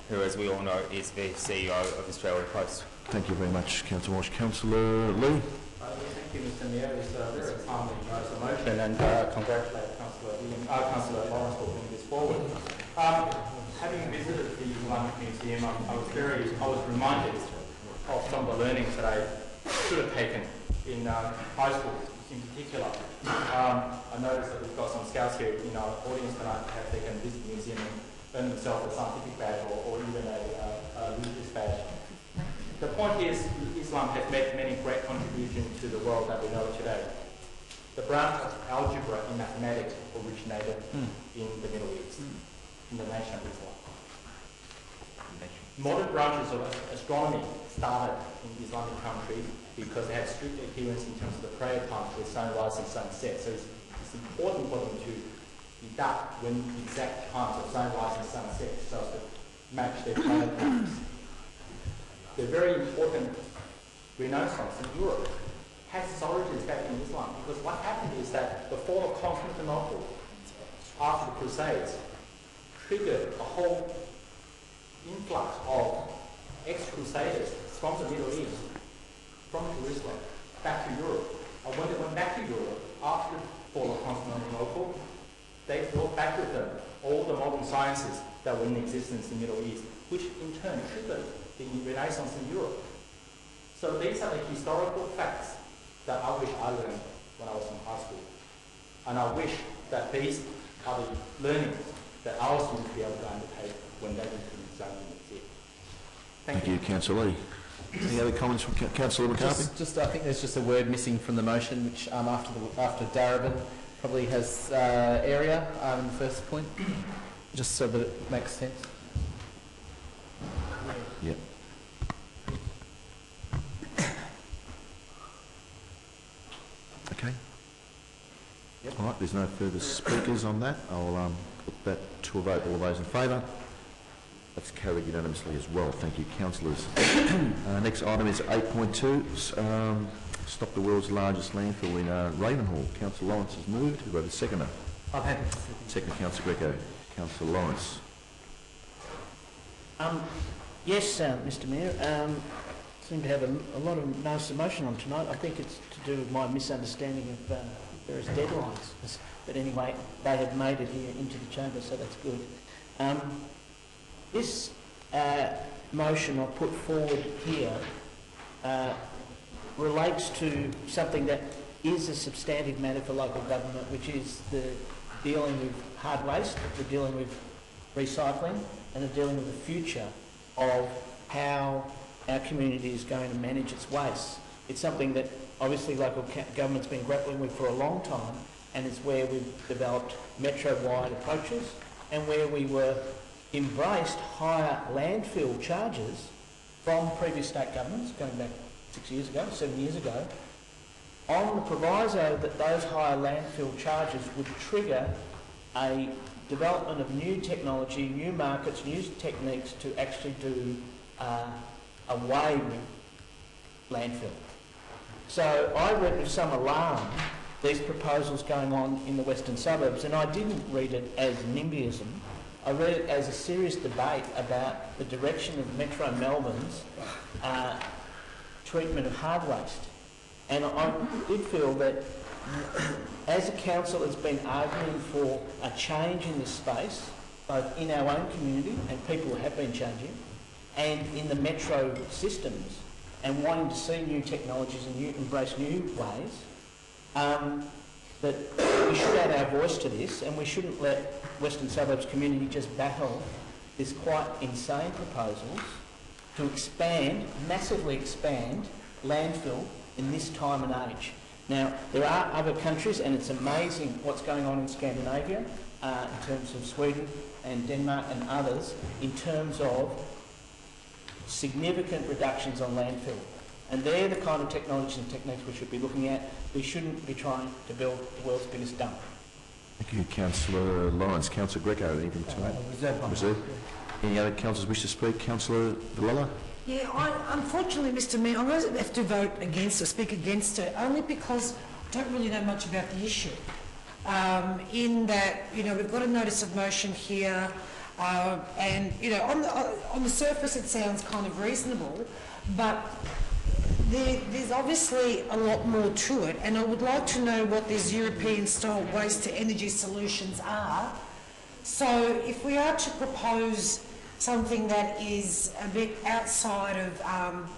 who, as we all know, is the CEO of Australia Post. Thank you very much, Councillor Walsh. Councillor Lee. Thank you, Mr. Mayor. It's a very timely motion, and congratulate Councillor Lawrence for bringing this forward. Having visited the Islamic Museum, I was reminded of some of the learnings that I should have taken in high school, in particular. I noticed that we've got some scouts here in our audience tonight that have taken this museum and earned themselves a scientific badge or even a religious badge. The point is, Islam has made many great contributions to the world that we know today. The branch of algebra in mathematics originated in the Middle East, in the nation of Islam. Modern branches of astronomy started in Islamic countries because they had strict adherence in terms of the prayer times with sunrise and sunset. So it's important for them to deduct when the exact times of sunrise and sunset so as to match their prayer times. The very important Renaissance in Europe has its origins back in Islam, because what happened is that the fall of Constantinople after the Crusades triggered a whole influx of ex-Crusaders from the Middle East, from Jerusalem, back to Europe. And when they went back to Europe after the fall of Constantinople, they brought back with them all the modern sciences that were in existence in the Middle East, which in turn triggered the Renaissance in Europe. So these are the historical facts that I wish I learned when I was in high school. And I wish that these are the learnings that our students will be able to undertake when they enter the exam. Thank you, Councillor Lee. Any other comments from Councillor McCarthy? I think there's just a word missing from the motion, which after Darebin probably has area in the first point, just so that it makes sense. Yep. Okay. Yep. All right, there's no further speakers on that. I'll put that to a vote. All those in favour? That's carried unanimously as well. Thank you, councillors. Next item is 8.2. Stop the world's largest landfill in Ravenhall. Councillor Lawrence has moved. Who wrote the seconder? I'm happy. Second, Councillor Greco. Councillor Lawrence. Yes, Mr. Mayor. Seem to have a lot of nice emotion on tonight. I think it's to do with my misunderstanding of various deadlines. But anyway, they have made it here into the chamber, so that's good. This motion I put forward here relates to something that is a substantive matter for local government, which is the dealing with hard waste, the dealing with recycling, and the dealing with the future of how our community is going to manage its waste. It's something that obviously local government's been grappling with for a long time, and it's where we've developed metro-wide approaches and where we were embraced higher landfill charges from previous state governments, going back 6 years ago, 7 years ago, on the proviso that those higher landfill charges would trigger a development of new technology, new markets, new techniques to actually do away with landfill. So I read with some alarm these proposals going on in the western suburbs, and I didn't read it as NIMBYism. I read it as a serious debate about the direction of Metro Melbourne's treatment of hard waste. And I did feel that as a council that's been arguing for a change in this space, both in our own community, and people have been changing, and in the metro systems, and wanting to see new technologies and embrace new ways, that we should add our voice to this, and we shouldn't let Western Suburbs community just battle this quite insane proposals to expand, massively expand landfill in this time and age. Now, there are other countries, and it's amazing what's going on in Scandinavia, in terms of Sweden and Denmark and others, in terms of significant reductions on landfill. And they're the kind of technologies and techniques we should be looking at. We shouldn't be trying to build the world's biggest dump. Thank you, Councillor Lawrence. Councillor Greco, anything to add? Reserve. Any other councillors wish to speak? Councillor Villella? Yeah, unfortunately, Mr Mayor, I'm going to have to vote against or speak against it, only because I don't really know much about the issue. In that, you know, we've got a notice of motion here, and, you know, on the surface it sounds kind of reasonable, but there's obviously a lot more to it, and I would like to know what these European-style waste-to-energy solutions are. So if we are to propose something that is a bit outside of,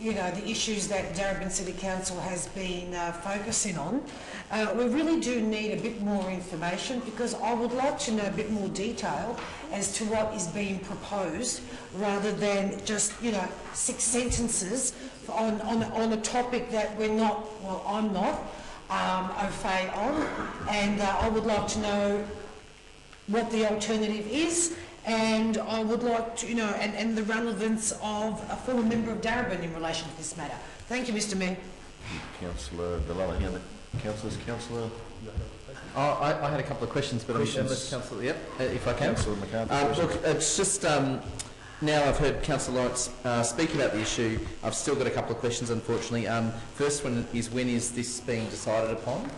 you know, the issues that Darebin City Council has been focusing on, we really do need a bit more information, because I would like to know a bit more detail as to what is being proposed, rather than just, you know, 6 sentences on a topic that we're not, well, I'm not au fait on, and I would like to know what the alternative is, and I would like to, you know, and the relevance of a former member of Darebin in relation to this matter. Thank you, Mr Mayor. Councillor Villella. Any other councillors? Councillor? I had a couple of questions, but unless Councillor, if I can. Councillor McCarthy. Look, it's just now I've heard Councillor Lawrence speak about the issue. I've still got a couple of questions, unfortunately. First one is, when is this being decided upon?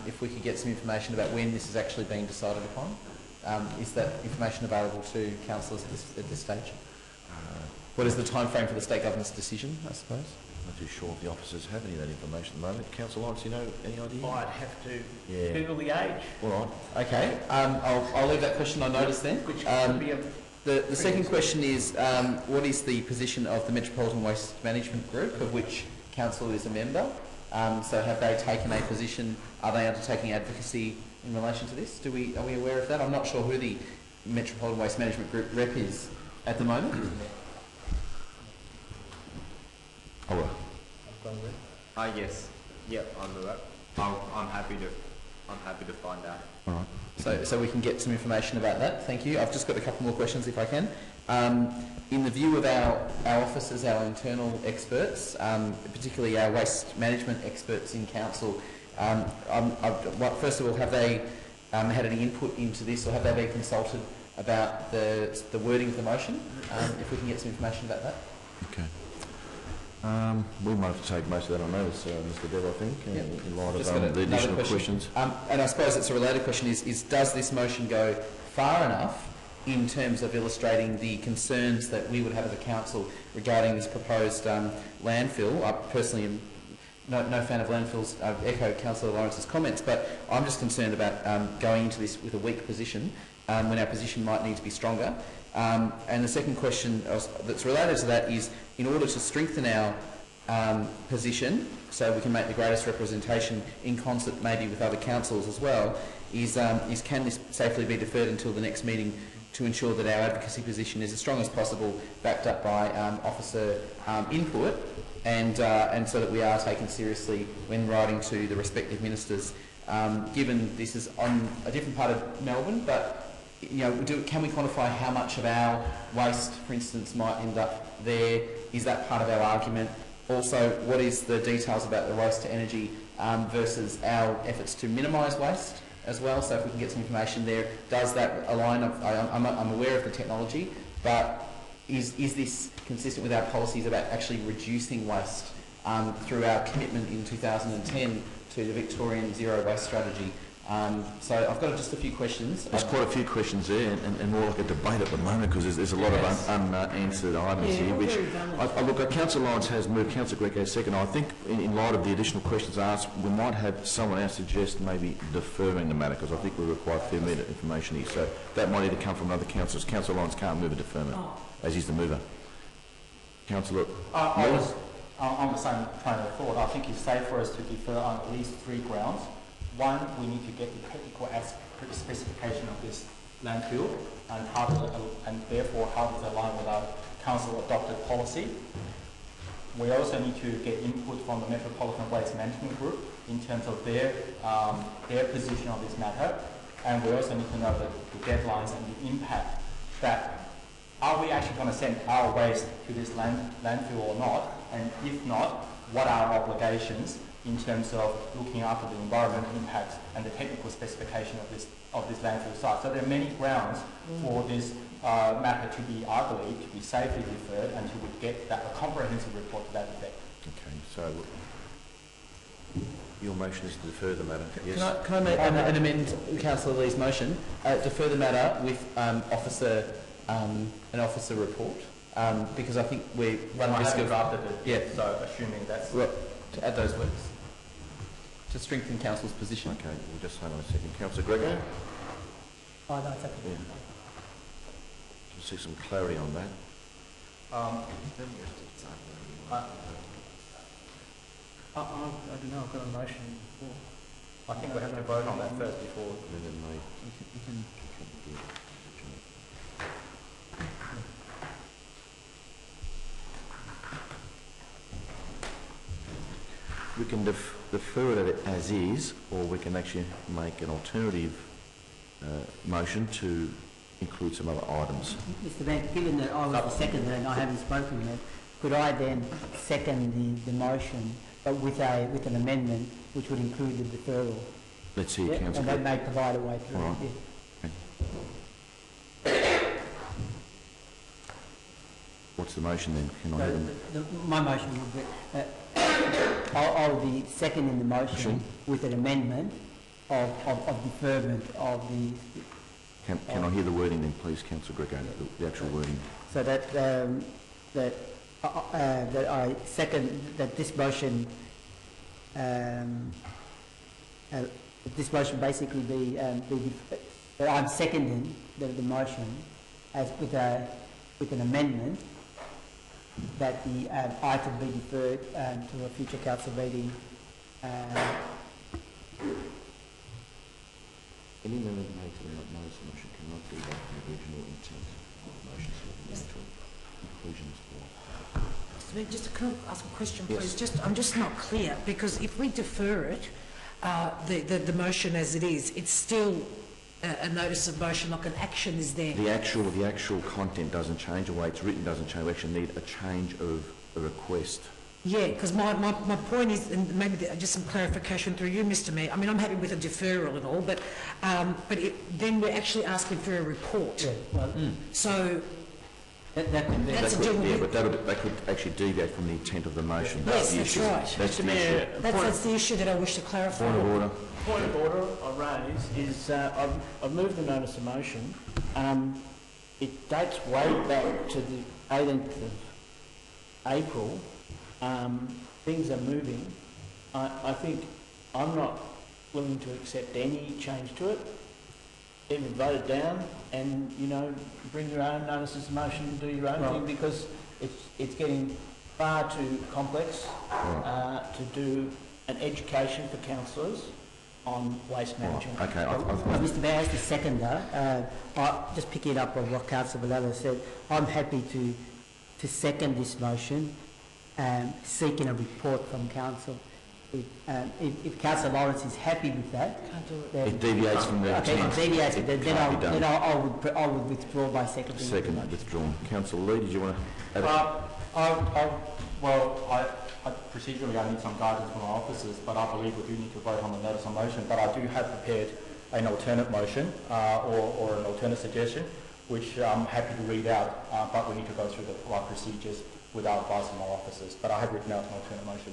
If we could get some information about when this is actually being decided upon. Is that information available to councillors at this stage? What is the time frame for the state government's decision, I suppose? I'm not too sure if the officers have any of that information at the moment. Councillor Lawrence, you know any idea? I'd have to Google the age. All right. Okay. I'll leave that question on notice then. Which could be the second question is, what is the position of the Metropolitan Waste Management Group, of which council is a member? So have they taken a position? Are they undertaking advocacy in relation to this? Are we aware of that? I'm not sure who the Metropolitan Waste Management Group rep is at the moment. Yes. Yep, I'm the rep. I'm happy to find out. All right. So we can get some information about that. Thank you. I've just got a couple more questions, if I can. In the view of our officers, our internal experts, particularly our waste management experts in council, first of all, have they had any input into this, or have they been consulted about the wording of the motion? If we can get some information about that. Okay. We might have to take most of that on notice, Mr. Dev, I think, in light of the additional questions. And I suppose it's a related question, is does this motion go far enough in terms of illustrating the concerns that we would have as a council regarding this proposed landfill? I personally am no fan of landfills. I echo Councillor Lawrence's comments, but I'm just concerned about going into this with a weak position when our position might need to be stronger. And the second question that's related to that is, in order to strengthen our position, so we can make the greatest representation in concert maybe with other councils as well, is can this safely be deferred until the next meeting to ensure that our advocacy position is as strong as possible, backed up by officer input, and so that we are taken seriously when writing to the respective ministers. Given this is on a different part of Melbourne, but can we quantify how much of our waste, for instance, might end up there? Is that part of our argument? Also, what is the details about the waste to energy versus our efforts to minimise waste as well? So if we can get some information there, does that align? I'm aware of the technology, but is this consistent with our policies about actually reducing waste through our commitment in 2010 to the Victorian Zero Waste Strategy? So I've got just a few questions. There's quite a few questions there, and more like a debate at the moment because there's a lot of unanswered items here. Which look, Councillor Lawrence has moved, Councillor Greco second. I think in light of the additional questions asked, we might have someone else suggest maybe deferring the matter because I think we require fair bit of information here. So that might either come from other councillors. Councillor Lawrence can't move a deferment, as he's the mover. Councillor. I was on the same train of thought. I think it's safe for us to defer on at least 3 grounds. One, we need to get the technical specification of this landfill and therefore how does it align with our council adopted policy. We also need to get input from the Metropolitan Waste Management Group in terms of their position on this matter, and we also need to know the deadlines and the impact that are we actually going to send our waste to this landfill or not, and if not, what are our obligations in terms of looking after the environmental impacts and the technical specification of this landfill site. So there are many grounds for this matter to be, I believe, to be safely deferred until we get a comprehensive report to that effect. Okay, so your motion is to defer the matter. Yes. Can I make an amend Councillor Lee's motion? Defer the matter with an officer report, because I think we run the risk of drafted it. So assuming that's to add those words to strengthen Council's position. Okay, we'll just hold on a second. Councillor Greco. Oh, no, it's okay. Yeah. Just see some clarity on that. I don't know, I've got a motion. I think we have to vote on that first before. We can defer it as is, or we can actually make an alternative motion to include some other items. Mr. Mayor, given that I was the seconder and I haven't spoken yet, could I then second the motion, but with an amendment which would include the deferral? Let's see, Councillor. And that may provide a way through. All right. Yeah. Okay. What's the motion then? Can I have my motion would be, I'll be seconding the motion with an amendment of deferment of the... Can I hear the wording then, please, Councillor Greco, the actual wording? So that I second that this motion basically be that I'm seconding the motion as with an amendment that the item be deferred to a future council meeting. Any amendment made to the notice motion cannot be that the original intent of the motion conclusions for. Just can I ask a question, Yes. please? I'm just not clear, because if we defer it, the motion as it is, it's still a notice of motion, like an action is there. The actual content doesn't change, the way it's written doesn't change. We actually need a change of a request. Yeah, because my point is, and maybe just some clarification through you, Mr. Mayor. I mean, I'm happy with a deferral and all, but then we're actually asking for a report. Yeah, well, so that can be. that's a general. Yeah, but that could actually deviate from the intent of the motion. Yes, that's right. That's the issue. That's the issue that I wish to clarify. Point of order. Point of order I raise is I've moved the notice of motion. It dates way back to the 18th of April. Things are moving. I think I'm not willing to accept any change to it. Even vote it down and, bring your own notices of motion and do your own thing, because it's getting far too complex to do an education for councillors on waste management. Okay, Mr. Mayor, as the seconder, just picking up on what Councillor Valero said, I'm happy to second this motion, seeking a report from council if Councillor Lawrence is happy with that, then... It deviates from the Okay, intent. it deviates, It then can't be done. I would withdraw my second. Second, withdrawn. Councillor Lee, did you want to add? Procedurally, I need some guidance from my officers, but I believe we do need to vote on the notice of motion. But I do have prepared an alternate motion or an alternate suggestion, which I'm happy to read out, but we need to go through the right procedures without advising my officers. But I have written out an alternate motion.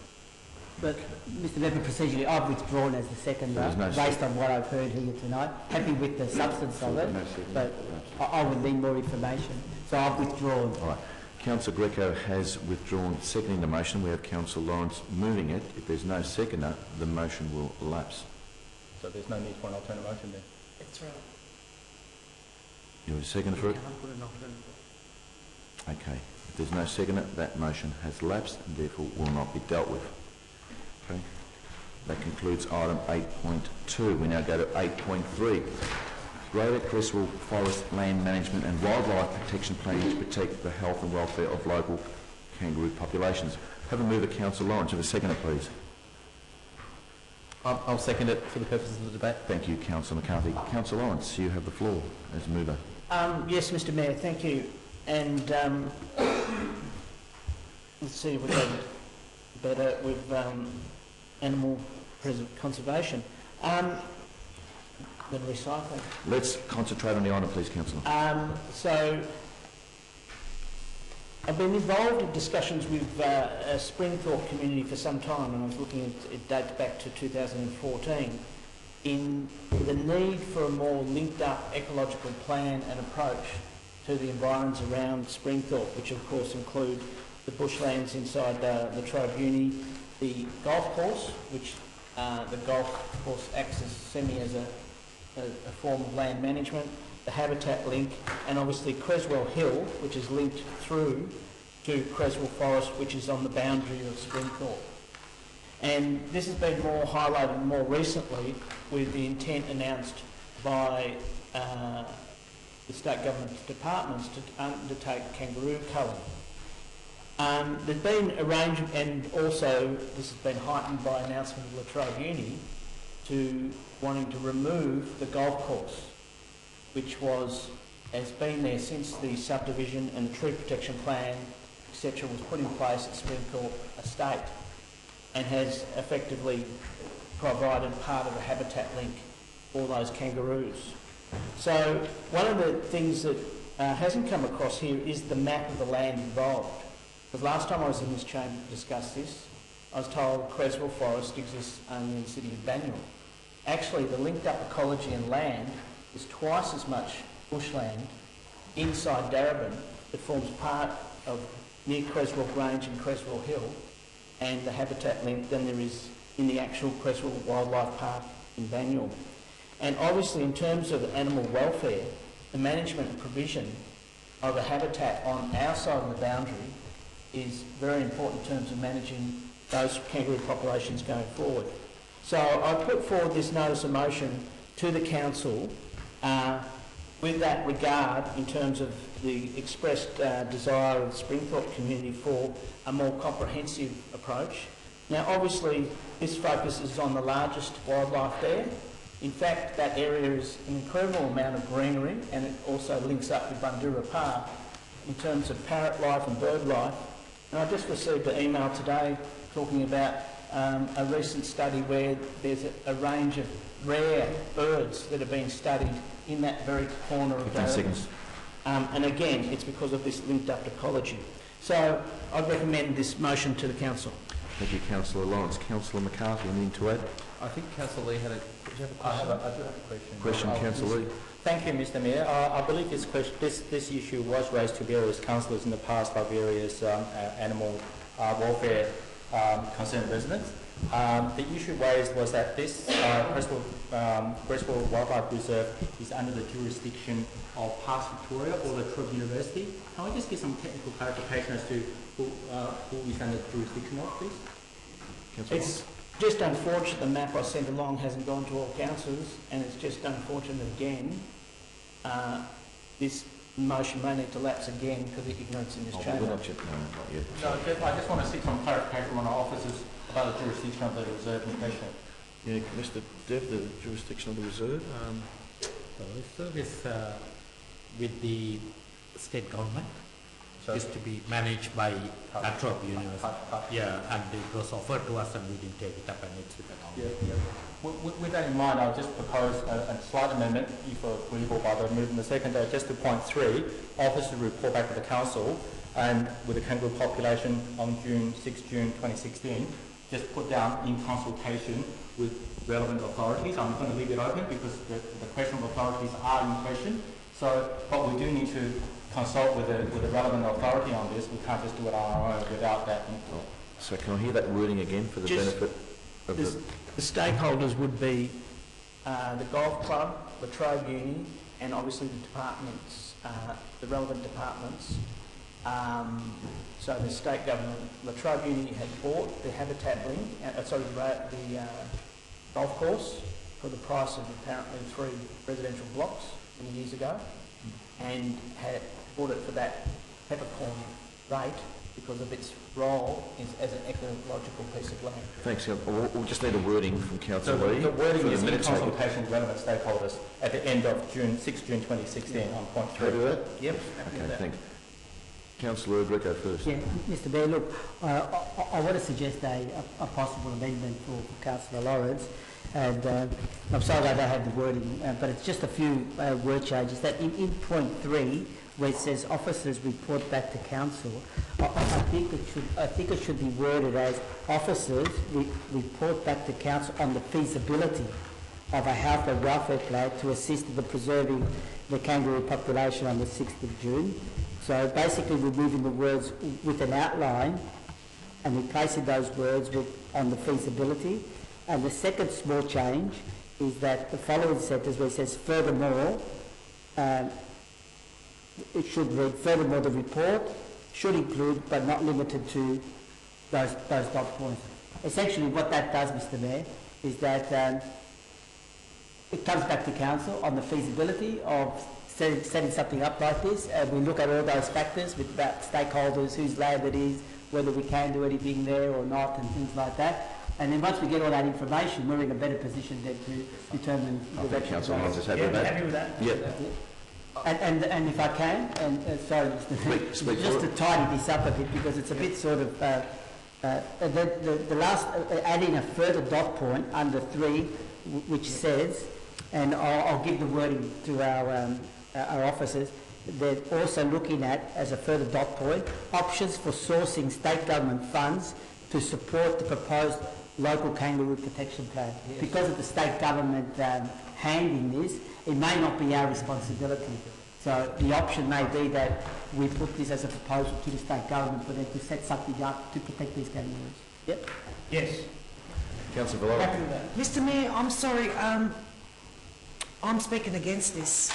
But, Mr Member, procedurally, I've withdrawn as the second, based on what I've heard here tonight. Happy with the substance of it, but I would need more information. So I've withdrawn. All right. Councillor Greco has withdrawn seconding the motion. We have Councillor Lawrence moving it. If there's no seconder, the motion will lapse. So there's no need for an alternate motion then? That's right. You want a seconder for it? Okay. If there's no seconder, that motion has lapsed and therefore will not be dealt with. Okay. That concludes item 8.2. We now go to 8.3. Greater Creswell Forest Land Management and Wildlife Protection Planning to protect the health and welfare of local kangaroo populations. Have a mover, Councillor Lawrence. Have a seconder, please. I'll second it for the purposes of the debate. Thank you, Councillor McCarthy. Councillor Lawrence, you have the floor as mover. Yes, Mr Mayor, thank you. And let's see if we go better with animal conservation. The recycling. Let's concentrate on the item, please, Councillor. So, I've been involved in discussions with Springthorpe community for some time, and I was looking at it dates back to 2014, in the need for a more linked up ecological plan and approach to the environs around Springthorpe, which of course include the bushlands inside the Latrobe Uni, the golf course, which the golf course acts as a form of land management, the habitat link, and obviously Creswell Hill, which is linked through to Creswell Forest, which is on the boundary of Springthorpe. And this has been more highlighted more recently with the intent announced by the state government departments to undertake kangaroo culling. There's been a range, and also this has been heightened by announcement of Latrobe Uni to wanting to remove the golf course, which has been there since the subdivision and the tree protection plan, etc., was put in place at Springthorpe Estate, and has effectively provided part of a habitat link for those kangaroos. So one of the things that hasn't come across here is the map of the land involved. Because last time I was in this chamber to discuss this, I was told Creswell Forest exists only in the city of Banyule. Actually, the linked up ecology and land is twice as much bushland inside Darebin that forms part of near Creswell Grange and Creswell Hill and the habitat link than there is in the actual Creswell Wildlife Park in Banyule. And obviously in terms of animal welfare, the management and provision of a habitat on our side of the boundary is very important in terms of managing those kangaroo populations going forward. So I put forward this notice of motion to the council with that regard in terms of the expressed desire of the Springthorpe community for a more comprehensive approach. Now obviously this focuses on the largest wildlife there. In fact, that area is an incredible amount of greenery, and it also links up with Bundoora Park in terms of parrot life and bird life. And I just received an email today talking about a recent study where there's a range of rare birds that are being studied in that very corner of Darebin. And again, it's because of this linked up ecology. So I'd recommend this motion to the council. Thank you, Councillor Lawrence. Councillor McCarthy, anything to add? I think Councillor Lee had a... Did you have a question? I do have a question. Question, Councillor Lee. Thank you, Mr. Mayor. I believe this issue was raised to various councillors in the past by various animal welfare concerned residents. The issue raised was that this Creswell Wildlife Reserve is under the jurisdiction of Parks Victoria or La Trobe University. Can we just get some technical clarification as to who is under the jurisdiction of this? It's just unfortunate the map I sent along hasn't gone to all councillors, and it's just unfortunate again this motion may need to lapse again because of ignorance in this chamber. Not yet. No, I just want to seek some clarification from our officers about the jurisdiction of the reserve in question. Yeah, Mr. Dev, the jurisdiction of the reserve. The reserve is with the state government. So Is to be managed by Latrobe University. Yeah, and it was offered to us and we didn't take it up, and it's with the government. With that in mind, I'll just propose a slight amendment, if agreeable by the mover and the seconder, just to point 3, officers report back to the council, and with the kangaroo population on June 2016, just put down in consultation with relevant authorities. I'm going to leave it open because the question of authorities are in question. So, but we do need to consult with the relevant authority on this. We can't just do it on our own without that input. So can I hear that wording again for the Just benefit of The stakeholders would be the golf club, the Latrobe Uni, and obviously the departments, the relevant departments. So the state government, Latrobe Uni had bought the Habitat link, the golf course for the price of apparently 3 residential blocks many years ago, and had bought it for that peppercorn rate because of its role as an ecological piece of land. Thanks. We'll just need a wording from Councillor So Lee. the wording for the is in minutes taken. consultation with relevant stakeholders at the end of June 2016 on point 3. Can I do that? Yep. Okay, thanks. Councillor Greco first. Yeah, Mr. Mayor, look, I want to suggest a possible amendment for Councillor Lawrence, and I'm sorry I don't have the wording, but it's just a few word changes. That in point 3, where it says officers report back to council, I think it should be worded as officers report back to council on the feasibility of a health and welfare plan to assist in the preserving the kangaroo population on the 6th of June. So basically removing the words with an outline and replacing those words with on the feasibility. And the second small change is that the following sentence where it says furthermore, it should read furthermore the report should include but not limited to those dot points. Essentially what that does, Mr. Mayor, is that it comes back to council on the feasibility of setting something up like this. We look at all those factors with about stakeholders, whose land it is, whether we can do anything there or not, and things like that. And then once we get all that information, we're in a better position then to determine the direction. Councillor Lawrence is happy with that? Happy with that? Yeah. And if I can, and sorry, Mr. Mayor, Speak just for to tidy this up a bit because it's a bit sort of the last add in a further dot point under 3, which says, and I'll give the wording to our officers. They're also looking at, as a further dot point, options for sourcing state government funds to support the proposed local kangaroo protection plan. Yes. Because of the state government handling this, it may not be our responsibility. So the option may be that we put this as a proposal to the state government for them to set something up to protect these kangaroos. Yep. Yes. Councillor Villar. Mr. Mayor, I'm sorry, I'm speaking against this.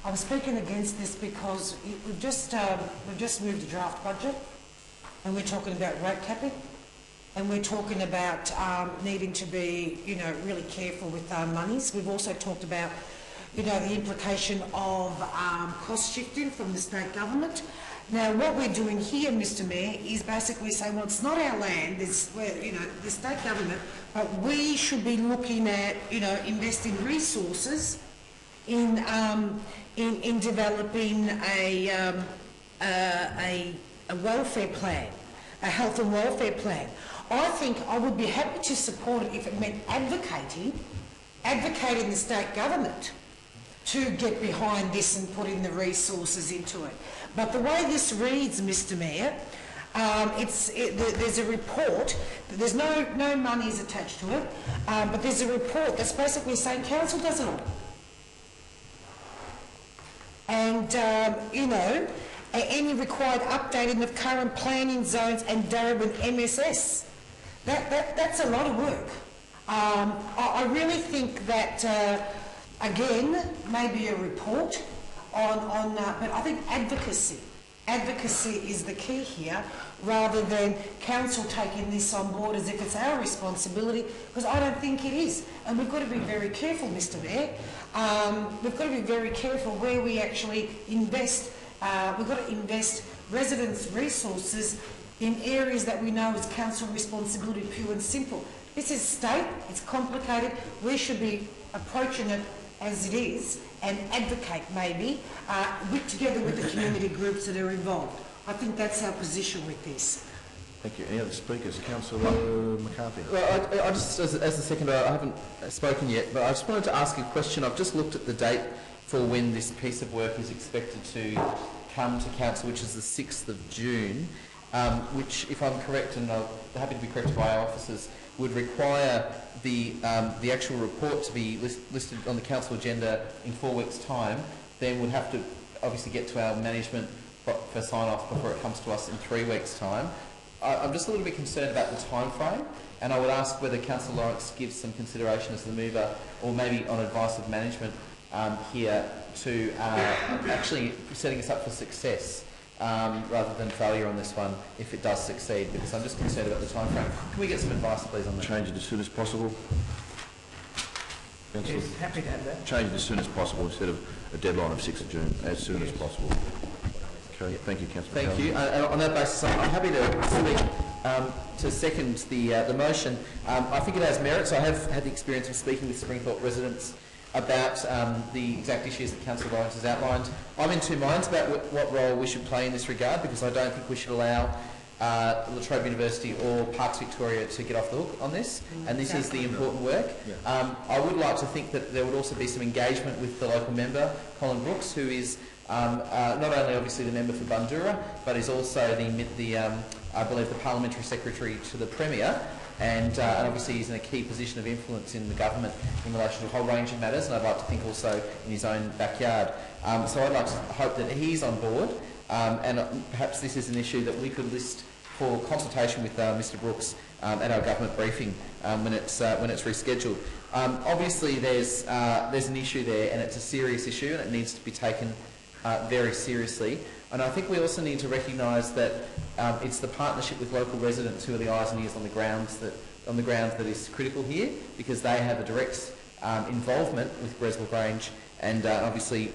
I'm speaking against this because we've just moved the draft budget, and we're talking about rate capping, and we're talking about needing to be, really careful with our monies. We've also talked about, the implication of cost shifting from the state government. Now, what we're doing here, Mr. Mayor, is basically saying, well, it's not our land, it's the state government, but we should be looking at, investing resources in developing a welfare plan, a health and welfare plan. I think I would be happy to support it if it meant advocating the state government to get behind this and put in the resources into it. But the way this reads, Mr. Mayor, there's a report, there's no money is attached to it, but there's a report that's basically saying council does it all. And, any required updating of current planning zones and Darebin MSS. That's a lot of work. I really think that, again, maybe a report on but I think advocacy is the key here, rather than council taking this on board as if it's our responsibility, because I don't think it is. And we've got to be very careful, Mr. Mayor. We've got to be very careful where we actually invest. We've got to invest residents' resources, in areas that we know is council responsibility, pure and simple. This is state, it's complicated, we should be approaching it as it is and advocate maybe, together with the community groups that are involved. I think that's our position with this. Thank you. Any other speakers? Councillor McCarthy. Well, I just, as the seconder, I haven't spoken yet, but I just wanted to ask a question. I've just looked at the date for when this piece of work is expected to come to council, which is the 6th of June, which, if I'm correct, and I'm happy to be corrected by our officers, would require the actual report to be listed on the council agenda in 4 weeks' time. Then would have to obviously get to our management for sign-off before it comes to us in 3 weeks' time. I'm just a little bit concerned about the time frame, and I would ask whether Councillor Lawrence gives some consideration as the mover, or maybe on advice of management here, to actually setting us up for success rather than failure on this one if it does succeed, because I'm just concerned about the time frame. Can we get some advice, please, on that? Change it as soon as possible. Councillor? Yes, happy to have that. Change it as soon as possible instead of a deadline of 6th of June, as soon as possible. Okay, thank you, Councillor. Thank you. On that basis, I'm happy to speak to second the motion. I think it has merits. I have had the experience of speaking with Springthorpe residents about the exact issues that Councillor Lawrence has outlined. I'm in two minds about what role we should play in this regard, because I don't think we should allow La Trobe University or Parks Victoria to get off the hook on this, and this is the important work. I would like to think that there would also be some engagement with the local member, Colin Brooks, who is not only obviously the member for Bundoora, but is also the I believe the parliamentary secretary to the Premier, and obviously he's in a key position of influence in the government in relation to a whole range of matters, and I'd like to think also in his own backyard. So I'd like to hope that he's on board, and perhaps this is an issue that we could list for consultation with Mr Brooks at our government briefing when it's rescheduled. Obviously there's an issue there, and it's a serious issue, and it needs to be taken very seriously. And I think we also need to recognise that it's the partnership with local residents who are the eyes and ears on the grounds that is critical here, because they have a direct involvement with Greswell Grange and obviously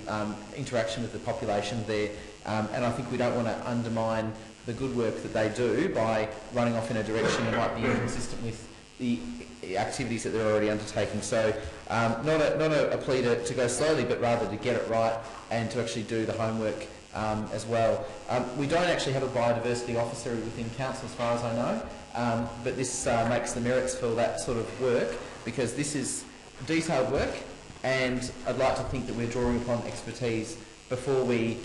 interaction with the population there. And I think we don't want to undermine the good work that they do by running off in a direction that might be inconsistent with the activities that they're already undertaking. So not a plea to go slowly, but rather to get it right and to actually do the homework as well. We don't actually have a biodiversity officer within council as far as I know, but this makes the merits for that sort of work, because this is detailed work, and I'd like to think that we're drawing upon expertise before we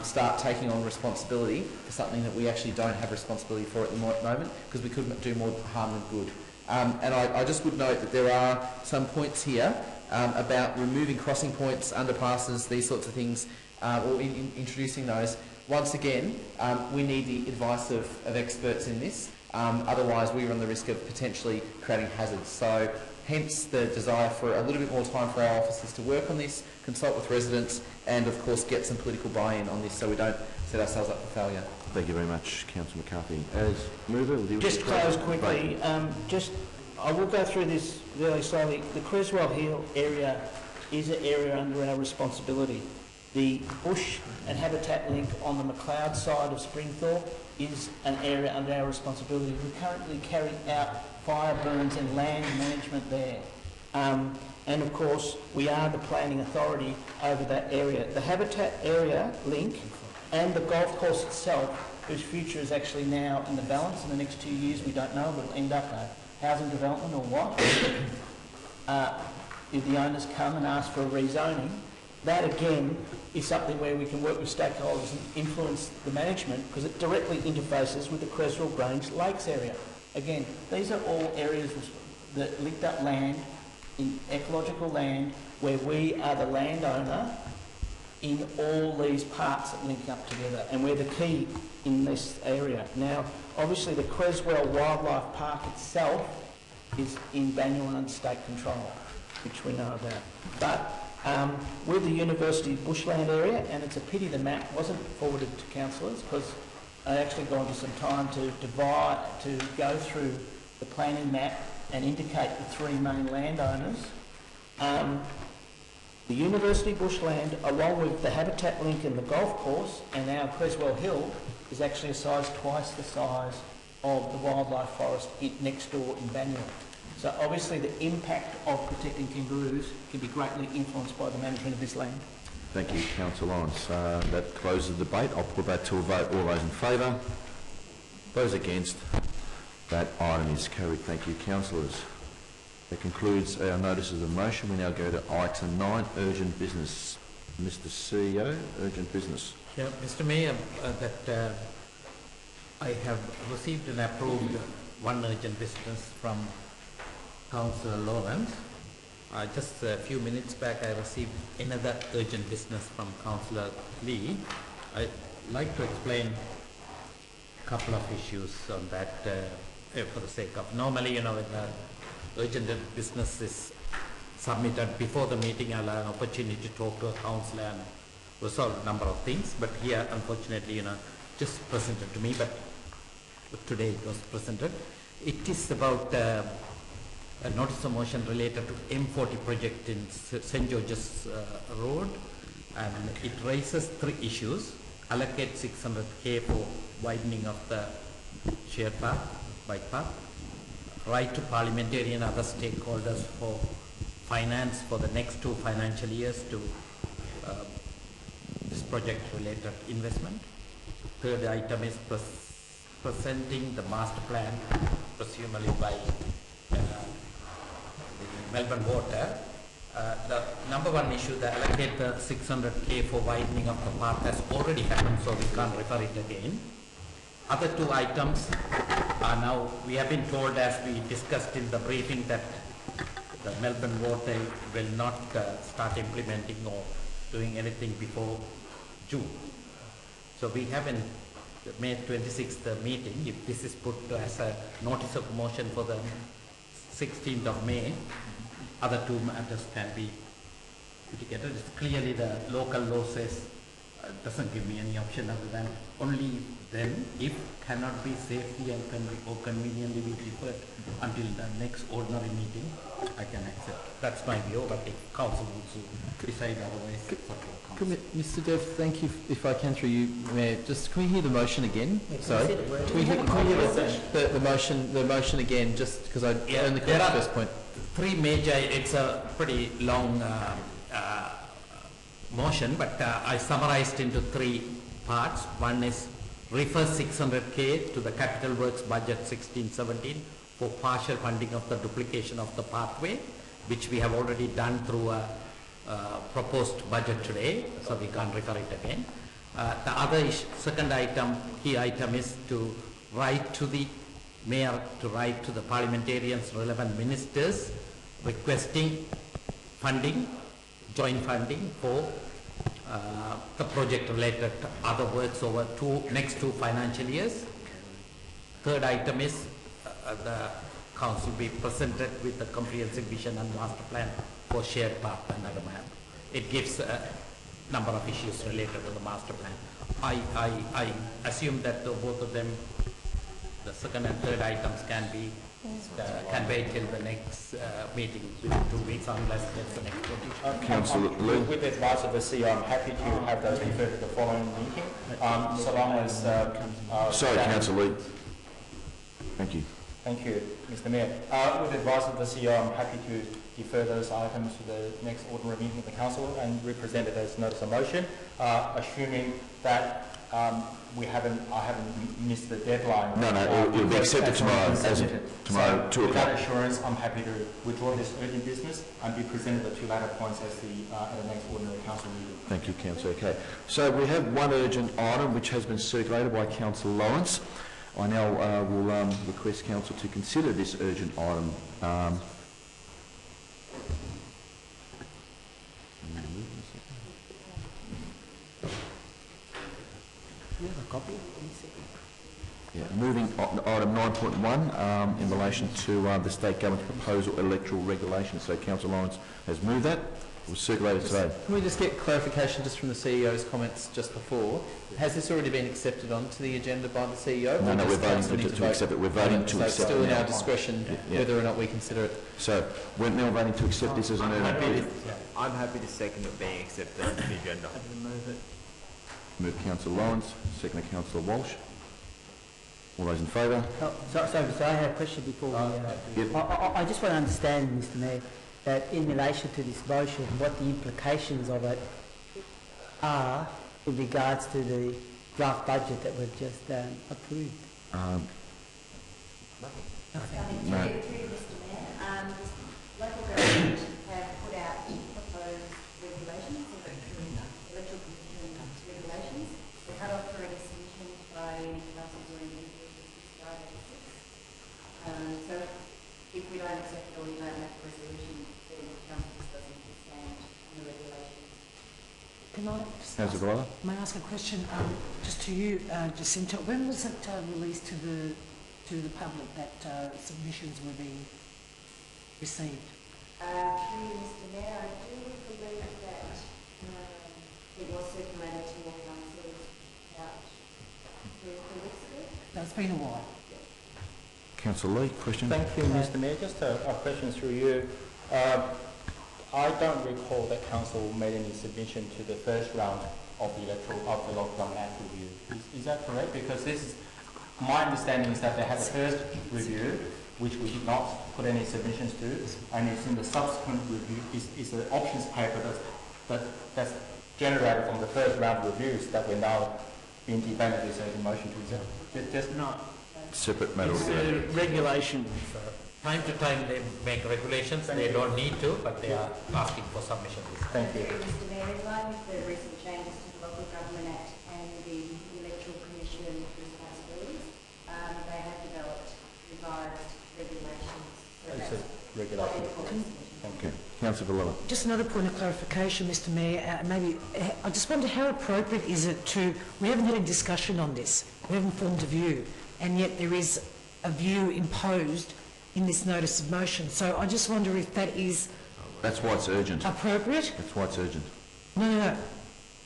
start taking on responsibility for something that we actually don't have responsibility for at the moment, because we could do more harm than good. And I just would note that there are some points here about removing crossing points, underpasses, these sorts of things, or introducing those. Once again, we need the advice of experts in this, otherwise we run the risk of potentially creating hazards. So hence the desire for a little bit more time for our officers to work on this, consult with residents, and of course get some political buy-in on this so we don't set ourselves up for failure. Thank you very much, Councillor McCarthy. As mover, with you. Just close quickly. I will go through this really slowly. The Creswell Hill area is an area under our responsibility. The bush and habitat link on the McLeod side of Springthorpe is an area under our responsibility. We currently carry out fire burns and land management there. And of course, we are the planning authority over that area. The habitat area link and the golf course itself, whose future is actually now in the balance in the next 2 years, we don't know, but it'll end up a housing development or what. If the owners come and ask for a rezoning, that again is something where we can work with stakeholders and influence the management, because it directly interfaces with the Creswell Grange Lakes area. Again, these are all areas that linked up land, in ecological land, where we are the landowner in all these parts that link up together, and we're the key in this area. Now, obviously the Creswell Wildlife Park itself is in Banyuwan under state control, which we know about. But with the university bushland area, and it's a pity the map wasn't forwarded to councillors, because I actually gone to some time to go through the planning map and indicate the three main landowners. The university bushland, along with the habitat link and the golf course and now Creswell Hill, is actually a size twice the size of the wildlife forest next door in Banyule. So obviously the impact of protecting kangaroos can be greatly influenced by the management of this land. Thank you, Councillor Lawrence. That closes the debate. I'll put that to a vote. All those in favour? Those against? That item is carried. Thank you, councillors. That concludes our notices of motion. We now go to item 9, urgent business. Mr. CEO, urgent business. Yeah, Mr. Mayor, I have received and approved one urgent business from Councillor Lawrence. Just a few minutes back, I received another urgent business from Councillor Lee. I'd like to explain a couple of issues on that for the sake of, normally, you know, when the urgent business is submitted before the meeting, I'll have an opportunity to talk to a councillor and resolve a number of things, but here, unfortunately, you know, just presented to me, but today it was presented. It is about a notice of motion related to M40 project in St. George's Road, and it raises 3 issues. Allocate 600k for widening of the shared path, bike path. Right to parliamentarian and other stakeholders for finance for the next 2 financial years to this project related investment. Third item is presenting the master plan, presumably by the Melbourne Water. The number 1 issue, the allocate the 600k for widening of the path, has already happened, so we can't refer it again. Other 2 items are now, we have been told, as we discussed in the briefing, that the Melbourne Water will not start implementing or doing anything before June. So we have in the May 26th meeting, if this is put as a notice of motion for the 16th of May, other 2 matters can be put together. It's clearly the local law says, doesn't give me any option other than only then, if cannot be safely and conveniently be deferred until the next ordinary meeting, I can accept. That's my view, but the council will decide otherwise. Mr. Dev, thank you. If I can through you, Mayor, just can we hear the motion again? Sorry, can we hear the motion again? Just because I only caught the first point. 3 major. It's a pretty long motion, but I summarized into 3 parts. One is refer 600k to the capital works budget 16-17 for partial funding of the duplication of the pathway, which we have already done through a proposed budget today, so we can't refer it again. The other second item, key item, is to write to the Mayor, to write to the parliamentarians, relevant ministers, requesting funding, joint funding for the project related to other works over next 2 financial years. Third item is the council be presented with a comprehensive vision and master plan for shared path and other map. It gives a number of issues related to the master plan. I assume that both of them, the second and third items, can wait till the next meeting within 2 weeks, unless there's the next voting. Councillor Lee. With the advice of the CEO, I'm happy to have those referred to the following meeting, so long as... Sorry, Councillor Lee. Thank you. Thank you, Mr. Mayor. With the advice of the CEO, I'm happy to defer those items to the next ordinary meeting of the council and represent it as notice of motion, assuming that I haven't missed the deadline. No, it'll be accepted tomorrow. Tomorrow, 2 o'clock. With that assurance, I'm happy to withdraw this urgent business and be presented the 2 latter points as at the next ordinary council meeting. Thank you, Councillor. Okay. So we have one urgent item which has been circulated by Councillor Lawrence. I now will request Council to consider this urgent item. Yeah, moving item 9.1 in relation to the state government's proposal electoral regulation. So Councillor Lawrence has moved that. It was circulated today. Can we just get clarification just from the CEO's comments just before? Has this already been accepted onto the agenda by the CEO? No, we're voting to accept it. We're voting to accept it. So it's still in our discretion whether or not we consider it. So we're now voting to accept this as an urgent. I'm happy to second it being accepted onto the agenda. Happy to move it. Move Councillor Lawrence, second Councillor Walsh. All those in favour? Oh, sorry, I had a question before we... Yep. I just want to understand, Mr Mayor, that in relation to this motion, what the implications of it are in regards to the draft budget that we've just approved. No. Local government have put out proposed regulations, electoral commission regulations. The cut-off for any submission by any council or any so if we don't accept it or we don't make a resolution, then the council just doesn't stand on the regulations. Can I just Councillor Glover? may I ask a question just to you, Jacinta? When was it released to the public that submissions were being received? Through you, Mr Mayor, I do believe that it was circulated to all councillors about 3 or 4 weeks ago. That's been a while. Councillor Lee, question? Thank you, Mr Mayor. Just a question through you. I don't recall that council made any submission to the first round of the local government act review. Is that correct? Because this is, my understanding is that they had a first review, which we did not put any submissions to, and it's in the subsequent review, is the options paper that's generated from the first round of reviews that we're now being debated as a motion to accept. Just Not. Separate matter. It's a regulation. Time to time they make regulations, they don't need to, but they are asking for submission. Thank you. Mr Mayor, in line with the recent changes to the Local Government Act and the Electoral Commission responsibilities, they have developed revised regulations. It's a regulation. Okay. Councillor Glover. Just another point of clarification, Mr Mayor. I just wonder how appropriate is it to... We haven't had a discussion on this. We haven't formed a view. And yet there is a view imposed in this notice of motion. So I just wonder if that is... That's why it's urgent. Appropriate? That's why it's urgent. No.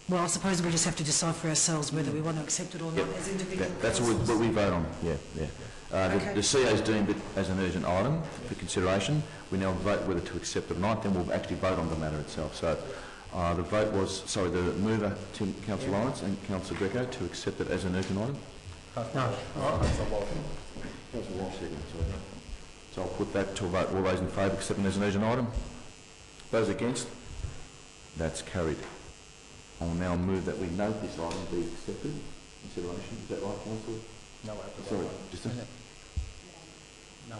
Well, I suppose we just have to decide for ourselves whether we want to accept it or not as individual That's councils. what we vote on, yeah. Okay. The CA's deemed it as an urgent item for consideration. We now vote whether to accept it or not, then we'll actually vote on the matter itself. So the vote was, sorry, the mover, Councillor Lawrence and Councillor Greco, to accept it as an urgent item. No. Councillor Walsh, second. So I'll put that to a vote. All those in favour, accepting as an urgent item? Those against? That's carried. I'll now move that we note this item be accepted. Consideration, is that right, Councillor? No, Sorry, just a... No.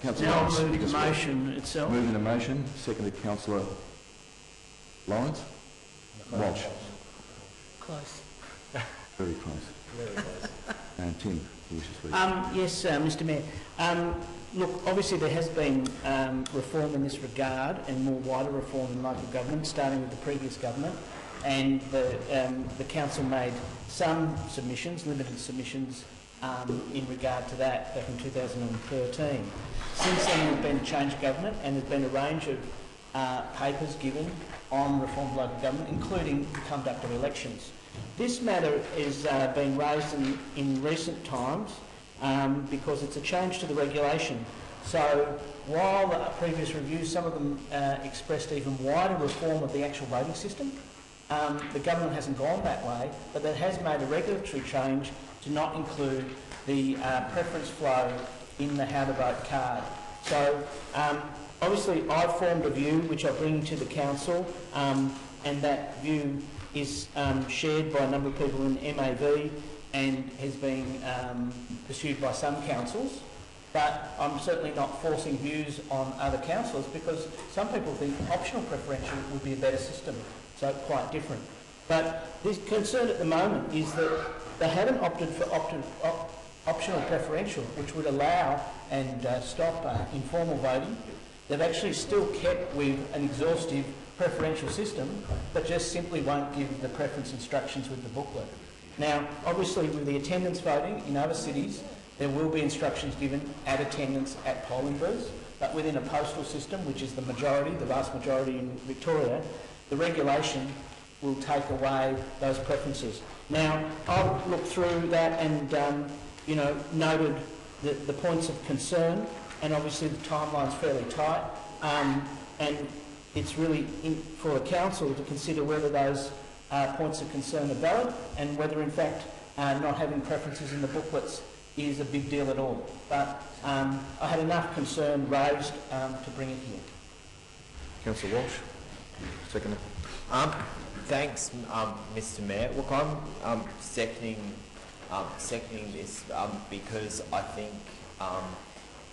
Councillor Now Lawrence, move you the can speak. motion itself. Moving the motion, seconded Councillor Lawrence? Walsh? Close. Very close. And Tim, who wishes to speak? Yes, Mr Mayor. Look, obviously there has been reform in this regard and more wider reform in local government, starting with the previous government, and the council made some submissions, limited submissions, in regard to that back in 2013. Since then we've been changed government and there's been a range of papers given on reform of local government, including the conduct of elections. This matter is being raised in recent times because it's a change to the regulation. So while the previous reviews, some of them expressed even wider reform of the actual voting system, the government hasn't gone that way, but that has made a regulatory change to not include the preference flow in the how to vote card. So obviously I've formed a view which I bring to the council, and that view is shared by a number of people in MAV and has been pursued by some councils. But I'm certainly not forcing views on other councillors because some people think optional preferential would be a better system, so quite different. But the concern at the moment is that they haven't opted for optional preferential, which would allow and stop informal voting. They've actually still kept with an exhaustive preferential system, but just simply won't give the preference instructions with the booklet. Now, obviously with the attendance voting in other cities, there will be instructions given at attendance at polling booths, but within a postal system, which is the majority, the vast majority in Victoria, the regulation will take away those preferences. Now, I've looked through that and, noted the points of concern, and obviously the timeline's fairly tight, and it's really for the council to consider whether those points of concern are valid and whether in fact not having preferences in the booklets is a big deal at all. But I had enough concern raised to bring it here. Councillor Walsh, second. Thanks, Mr. Mayor. Look, I'm seconding this because I think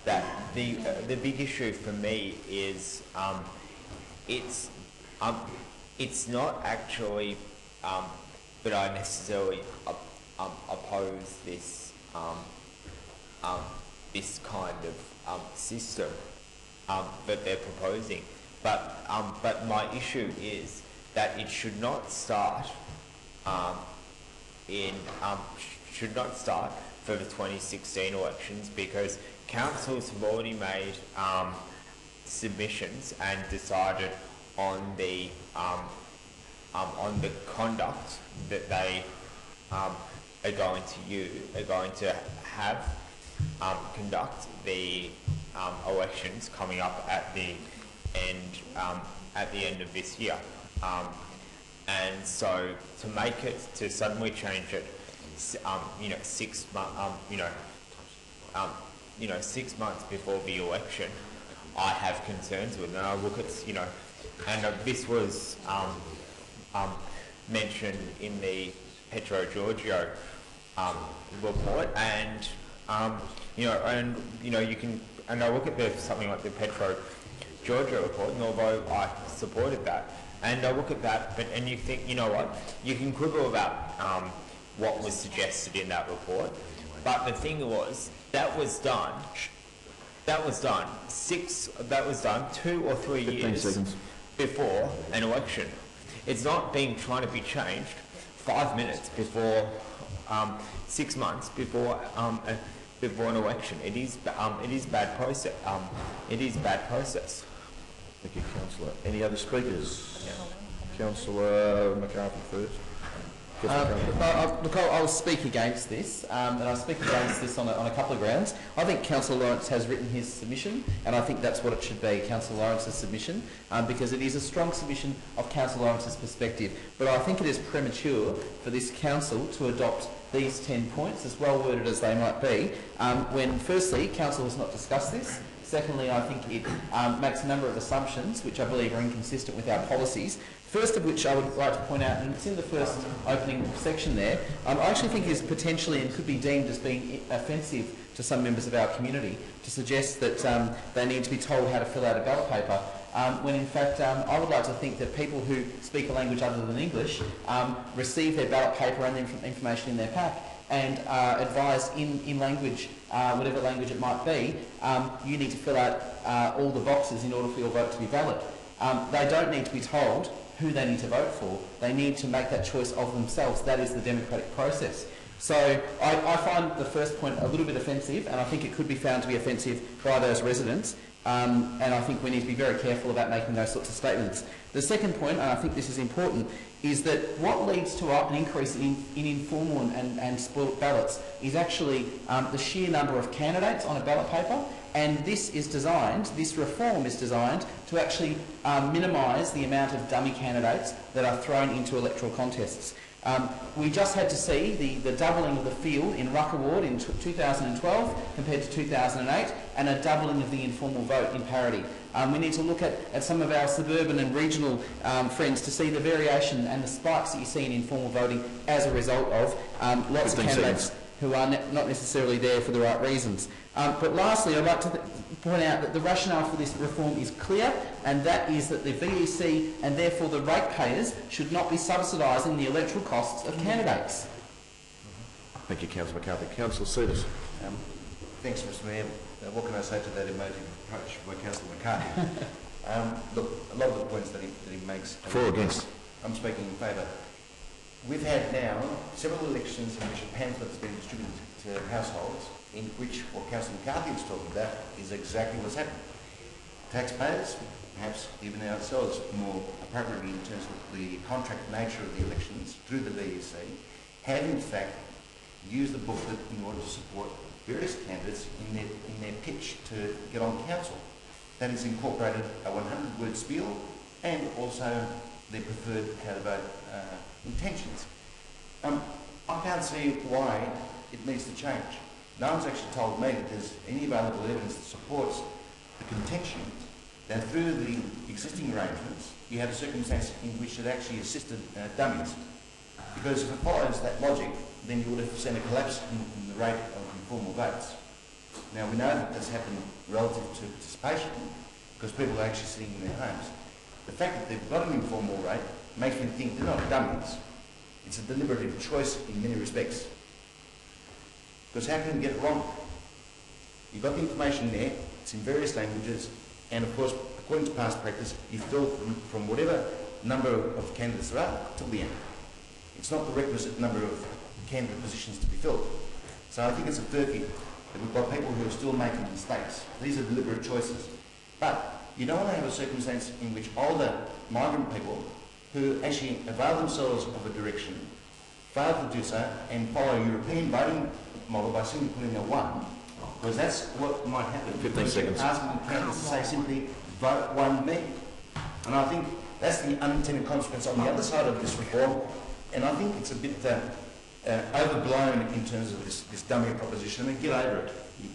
that the big issue for me is it's not actually that I necessarily oppose this this kind of system that they're proposing, but my issue is that it should not start for the 2016 elections, because councils have already made submissions and decided on the conduct that they are going to have conduct the elections coming up at the end of this year. And so to make it, to suddenly change it, 6 months, 6 months before the election, I have concerns with. And I look at, and this was mentioned in the Petro Georgiou report, and you can, and I look at something like the Petro Georgiou report, and although I supported that, and I look at that, and you think, you know what, you can quibble about what was suggested in that report, but the thing was, that was done 2 or 3 years before an election. It's not being trying to be changed 5 minutes before, 6 months before an election. It is bad process. It is bad process. Thank you, Councillor. Any other speakers? Councillor McCarthy first. Look, I'll speak against this, and I'll speak against this on a couple of grounds. I think Councillor Lawrence has written his submission, and I think that's what it should be, Councillor Lawrence's submission, because it is a strong submission of Councillor Lawrence's perspective. But I think it is premature for this council to adopt these 10 points, as well worded as they might be, when firstly, council has not discussed this. Secondly, I think it makes a number of assumptions which I believe are inconsistent with our policies. First of which I would like to point out, and it's in the first opening section there, I actually think is potentially and could be deemed as being offensive to some members of our community to suggest that they need to be told how to fill out a ballot paper, when in fact I would like to think that people who speak a language other than English receive their ballot paper and the information in their pack and advised in language, whatever language it might be, you need to fill out all the boxes in order for your vote to be valid. They don't need to be told who they need to vote for. They need to make that choice of themselves. That is the democratic process. So I find the first point a little bit offensive, and I think it could be found to be offensive by those residents, and I think we need to be very careful about making those sorts of statements. The second point, and I think this is important, is that what leads to an increase in informal and spoilt ballots is actually the sheer number of candidates on a ballot paper, and this reform is designed to actually minimise the amount of dummy candidates that are thrown into electoral contests. We just had to see the doubling of the field in Rucker Ward in 2012 compared to 2008, and a doubling of the informal vote in parity. We need to look at some of our suburban and regional friends to see the variation and the spikes that you see in informal voting as a result of lots of candidates who are not necessarily there for the right reasons. But lastly, I'd like to point out that the rationale for this reform is clear, and that is that the VEC and therefore the ratepayers should not be subsidising the electoral costs of candidates. Thank you, Councillor McCarthy. Councillor Seeders. Thanks, Mr Mayor. What can I say to that emotive approach by Councillor McCarthy? Look, a lot of the points that he makes... For or against? I'm speaking in favour. We've had now several elections in which a pamphlet has been distributed to households in which what Councillor McCarthy is talking about is exactly what's happening. Taxpayers, perhaps even ourselves more appropriately in terms of the contract nature of the elections through the VEC, have in fact used the booklet in order to support various candidates in their pitch to get on council. That has incorporated a 100-word spiel and also their preferred how to vote intentions. I can't see why it needs to change. No one's actually told me that there's any available evidence that supports the contention that through the existing arrangements you had a circumstance in which it actually assisted dummies. Because if it follows that logic, then you would have seen a collapse in the rate of informal votes. Now we know that this happened relative to participation because people are actually sitting in their homes. The fact that they've got an informal rate makes me think they're not dummies. It's a deliberative choice in many respects. Because how can you get it wrong? You've got the information there, it's in various languages, and of course, according to past practice, you fill from whatever number of candidates there are till the end. It's not the requisite number of candidate positions to be filled. So I think it's a turkey that we've got people who are still making mistakes. These are deliberate choices. But you don't want to have a circumstance in which older migrant people who actually avail themselves of a direction fail to do so and follow a European voting model by simply putting a 1, because that's what might happen. 15 seconds. Asking candidates to say simply, vote 1 me. And I think that's the unintended consequence on the other side of this reform, and I think it's a bit overblown in terms of this dummy proposition. I mean, get over it.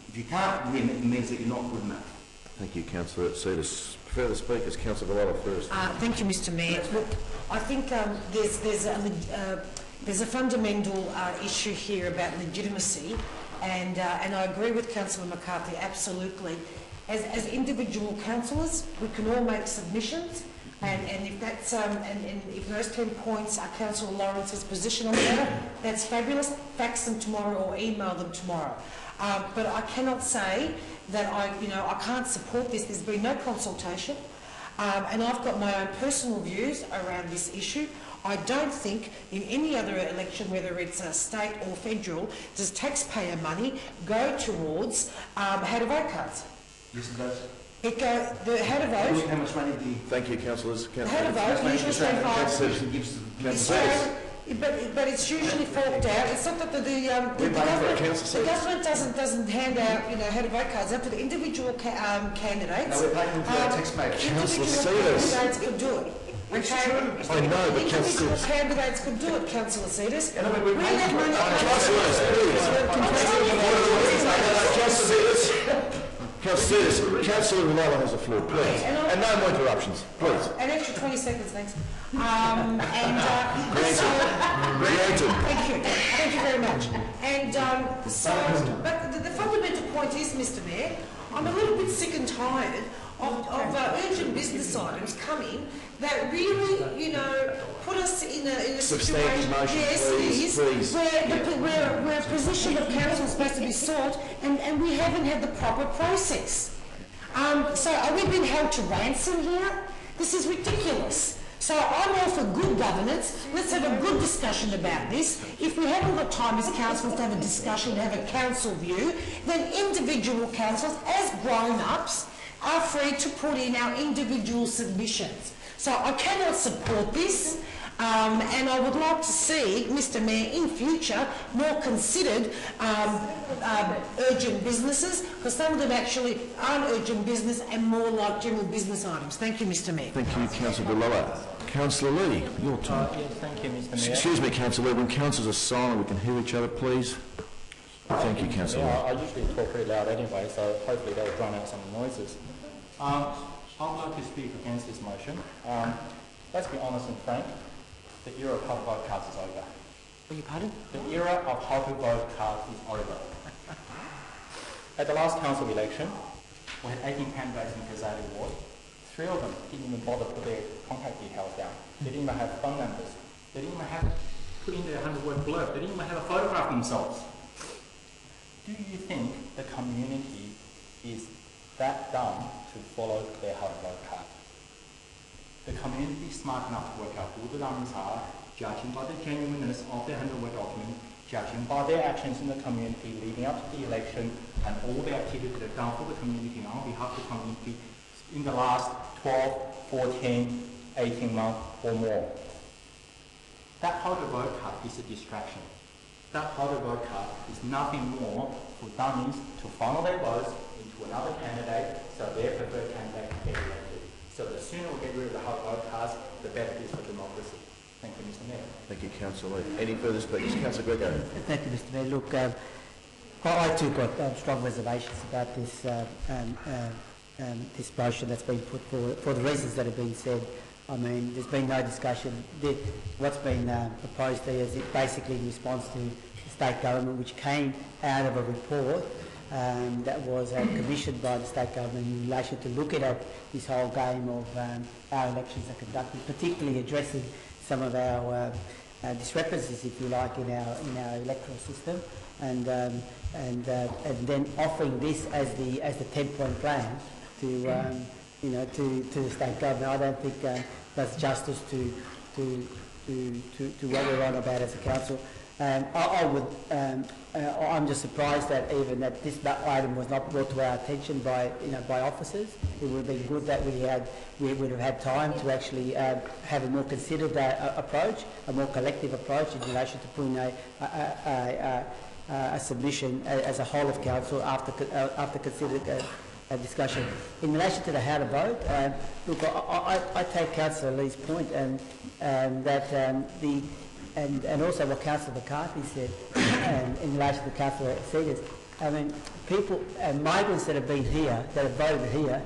If you can't win, it means that you're not good enough. Thank you, Councillor Seedis. Further speakers, Councillor Valola first. Thank you, Mr. Mayor. Look, I think there's a fundamental issue here about legitimacy, and I agree with Councillor McCarthy absolutely. As individual councillors, we can all make submissions, and if that's and if those 10 points are Councillor Lawrence's position on the matter, that's fabulous. Fax them tomorrow or email them tomorrow. But I cannot say that I can't support this. There's been no consultation, and I've got my own personal views around this issue. I don't think in any other election, whether it's state or federal, does taxpayer money go towards how to vote cards. Yes, it does. The how to vote. Look how much money Thank you, councillors. How to vote usually but it's usually forked out. It's not that the government doesn't hand out how to vote cards. Up to the individual candidates. No, we're paying for our taxpayers. Individual candidates could do it. It's okay? true. I know, but individual candidates could do it, Councillor Seedis. Yeah, no, but we're We have money. Councillor Seedis, Councillor Valola has the floor, please. And no more interruptions, please. An extra 20 seconds, thanks. Thank you very much. And but the fundamental point is, Mr. Mayor, I'm a little bit sick and tired of urgent business items coming that really, put us in a situation, motion, yes, please. where a position of council is supposed to be sought, and we haven't had the proper process. So are we being held to ransom here? This is ridiculous. So I'm all for good governance. Let's have a good discussion about this. If we haven't got time as councils to have a discussion, to have a council view, then individual councils, as grown-ups, are free to put in our individual submissions. So I cannot support this, and I would like to see, Mr. Mayor, in future, more considered urgent businesses, because some of them actually aren't urgent business and more like general business items. Thank you, Mr. Mayor. Thank you, Councillor Valola. Councillor Lee, your turn. Yes, thank you, Mr. Mayor. Excuse me, Councillor Lee, when councillors are silent, we can hear each other, please. Thank you, Councillor Lee. I usually talk pretty loud anyway, so hopefully that will drown out some noises. I would like to speak against this motion. Let's be honest and frank, the era of how to vote cards is over. Beg your pardon? The era of how to vote cards is over. At the last council election, we had 18 candidates in presiding ward. 3 of them didn't even bother to put their contact details down. They didn't even have phone numbers. They didn't even have put in their 100-word blurb. They didn't even have a photograph themselves. Do you think the community is that dumb to follow their how to vote card? The community is smart enough to work out who the dummies are, judging by the genuineness of their 100-word document, judging by their actions in the community leading up to the election, and all the activity they've done for the community and on behalf of the community in the last 12, 14, 18 months or more. That how to vote card is a distraction. That how to vote card is nothing more for dummies to funnel their votes into another candidate so their preferred candidate can get elected. So the sooner we get rid of the whole vote pass, the better it is for democracy. Thank you, Mr. Mayor. Thank you, Councillor Lee. Any further speakers? Councillor Greco. Thank you, Mr. Mayor. Look, I too got strong reservations about this this motion that's been put forward for the reasons that have been said. I mean, there's been no discussion. What's been proposed there is it basically in response to the state government, which came out of a report that was commissioned by the state government in relation to looking at this whole game of our elections are conducted, particularly addressing some of our discrepancies, if you like, in our electoral system, and then offering this as the 10-point plan to the state government. I don't think does justice to what we're on about as a council. I'm just surprised that even that this item was not brought to our attention by officers. It would have been good that we would have had time to actually have a more considered approach, a more collective approach in relation to putting a submission as a whole of council after considered discussion. In relation to the how to vote, look, I take Councillor Lee's point and also what Councillor McCarthy said in relation to Councillor Seegers. I mean, people, migrants that have been here, that have voted here,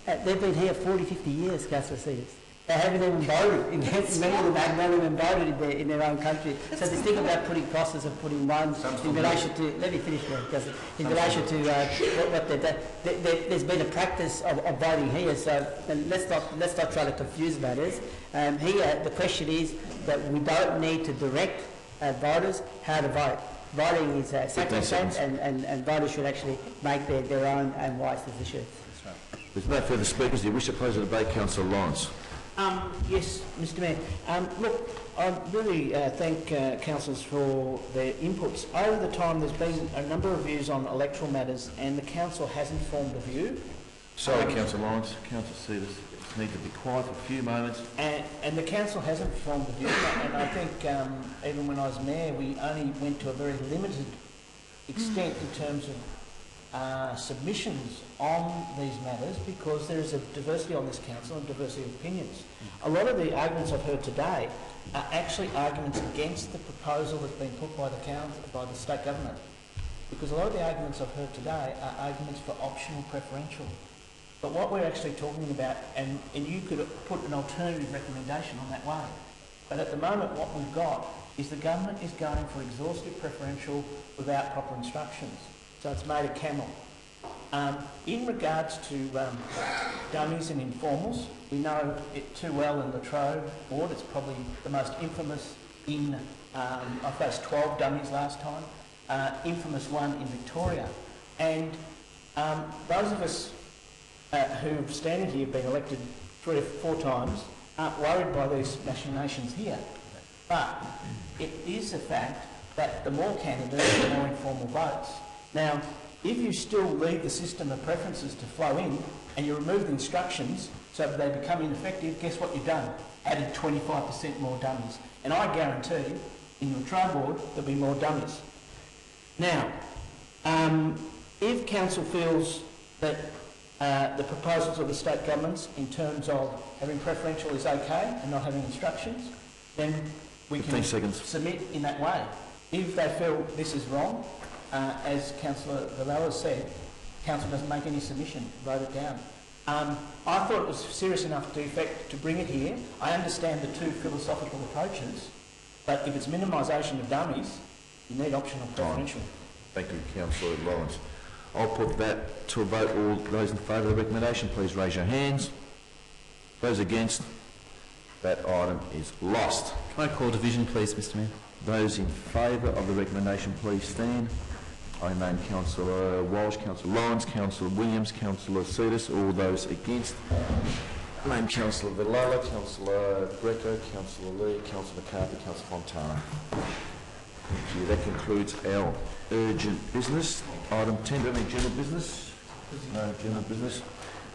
they've been here 40, 50 years, Councillor Seegers. They haven't even voted. Many of them have not even voted in their own country. So this thing about putting crosses and putting ones in relation to, let me finish there, because in relation to what there's been a practice of voting here, so let's not try to confuse matters. Here, the question is that we don't need to direct voters how to vote. Voting is sacrosanct, and voters should actually make their own and wise decisions. There's no further speakers. Do you wish to close the debate, Councillor Lawrence? Yes, Mr. Mayor. Look, I really thank councillors for their inputs. Over the time, there's been a number of views on electoral matters, and the council hasn't formed a view. Sorry, Councillor Lawrence. Councillor Seegers need to be quiet for a few moments. And the council hasn't formed a view, and I think even when I was mayor, we only went to a very limited extent in terms of submissions on these matters, because there is a diversity on this council and diversity of opinions. A lot of the arguments I've heard today are actually arguments against the proposal that's been put by the state government, because a lot of the arguments I've heard today are arguments for optional preferential. But what we're actually talking about, and you could put an alternative recommendation on that way, but at the moment what we've got is the government is going for exhaustive preferential without proper instructions. So it's made a camel. In regards to dummies and informals, we know it too well in the Latrobe ward. It's probably the most infamous in, I faced 12 dummies last time, infamous one in Victoria. And those of us who've standing here been elected 3 or 4 times aren't worried by these machinations here. But it is a fact that the more candidates, the more informal votes. Now, if you still leave the system of preferences to flow in and you remove the instructions so that they become ineffective, guess what you've done? Added 25% more dummies. And I guarantee in your trial board there'll be more dummies. Now, if council feels that the proposals of the state governments in terms of having preferential is okay and not having instructions, then we can submit in that way. If they feel this is wrong, as Councillor Villella said, council doesn't make any submission, vote it down. I thought it was serious enough defect to bring it here. I understand the two philosophical approaches, but if it's minimisation of dummies, you need optional preferential. Thank you, Councillor Lawrence. I'll put that to a vote. All those in favour of the recommendation, please raise your hands. Those against, that item is lost. Can I call division, please, Mr. Mayor? Those in favour of the recommendation, please stand. I name Councillor Walsh, Councillor Lawrence, Councillor Williams, Councillor Seegers. All those against, name Councillor Villella, Councillor Greco, Councillor Lee, Councillor McCarthy, Councillor Fontana. Thank you. That concludes our urgent business. Item 10, do we have any general business? No general business.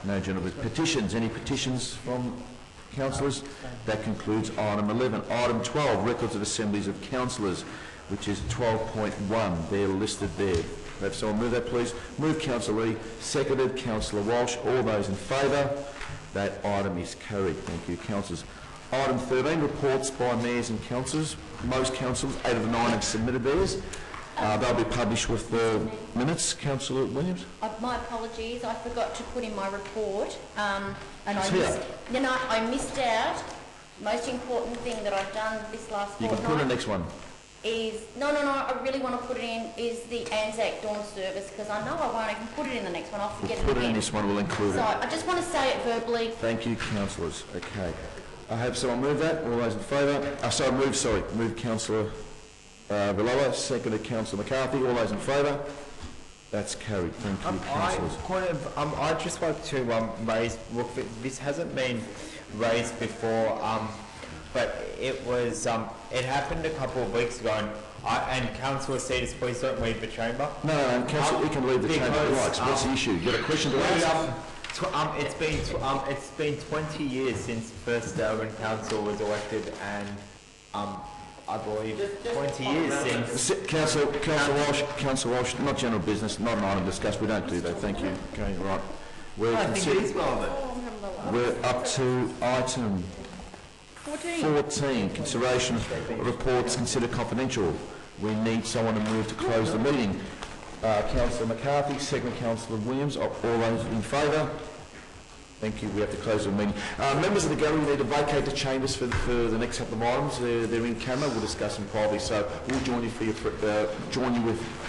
No general business. Petitions. Any petitions from councillors? That concludes item 11. Item 12, records of assemblies of councillors, which is 12.1. They're listed there. Have someone move that, please? Move Councillor Lee. Seconded Councillor Walsh. All those in favour? That item is carried. Thank you, councillors. Item 13, reports by mayors and councillors. Most councillors, 8 of the 9 have submitted theirs. They'll be published with the minutes. Councillor Williams? My apologies, I forgot to put in my report, and It's here. I missed out. Most important thing that I've done this last You can fortnight put in the next one. is, I really want to put it in, is the Anzac Dawn service, because I know I won't even put it in the next one, I'll forget We'll it put it in again. this one, we'll include So it. I just want to say it verbally. Thank you, councillors. Okay. I have someone move that. All those in favour? Move councillor Villoa, seconded councillor McCarthy. All those in favour? That's carried. Thank you, councillors. I just want to raise, look, this hasn't been raised before, but it was, it happened a couple of weeks ago, and Councillor Cetus, please don't leave the chamber. No, councillor, you can leave the chamber if you like. So what's the issue? You got a question to ask? It's been 20 years since the first Darwin Council was elected, and I believe 20 years since. Councillor Walsh, not general business, not an item discussed. We don't do that. Thank you. Okay, right. We're up to item 14, consideration of reports considered confidential. We need someone to move to close the meeting. Councillor McCarthy, second Councillor Williams, all those in favour? Thank you, we have to close the meeting. Members of the gallery need to vacate the chambers for the next couple of items. They're in camera, we'll discuss them privately, so we'll join you with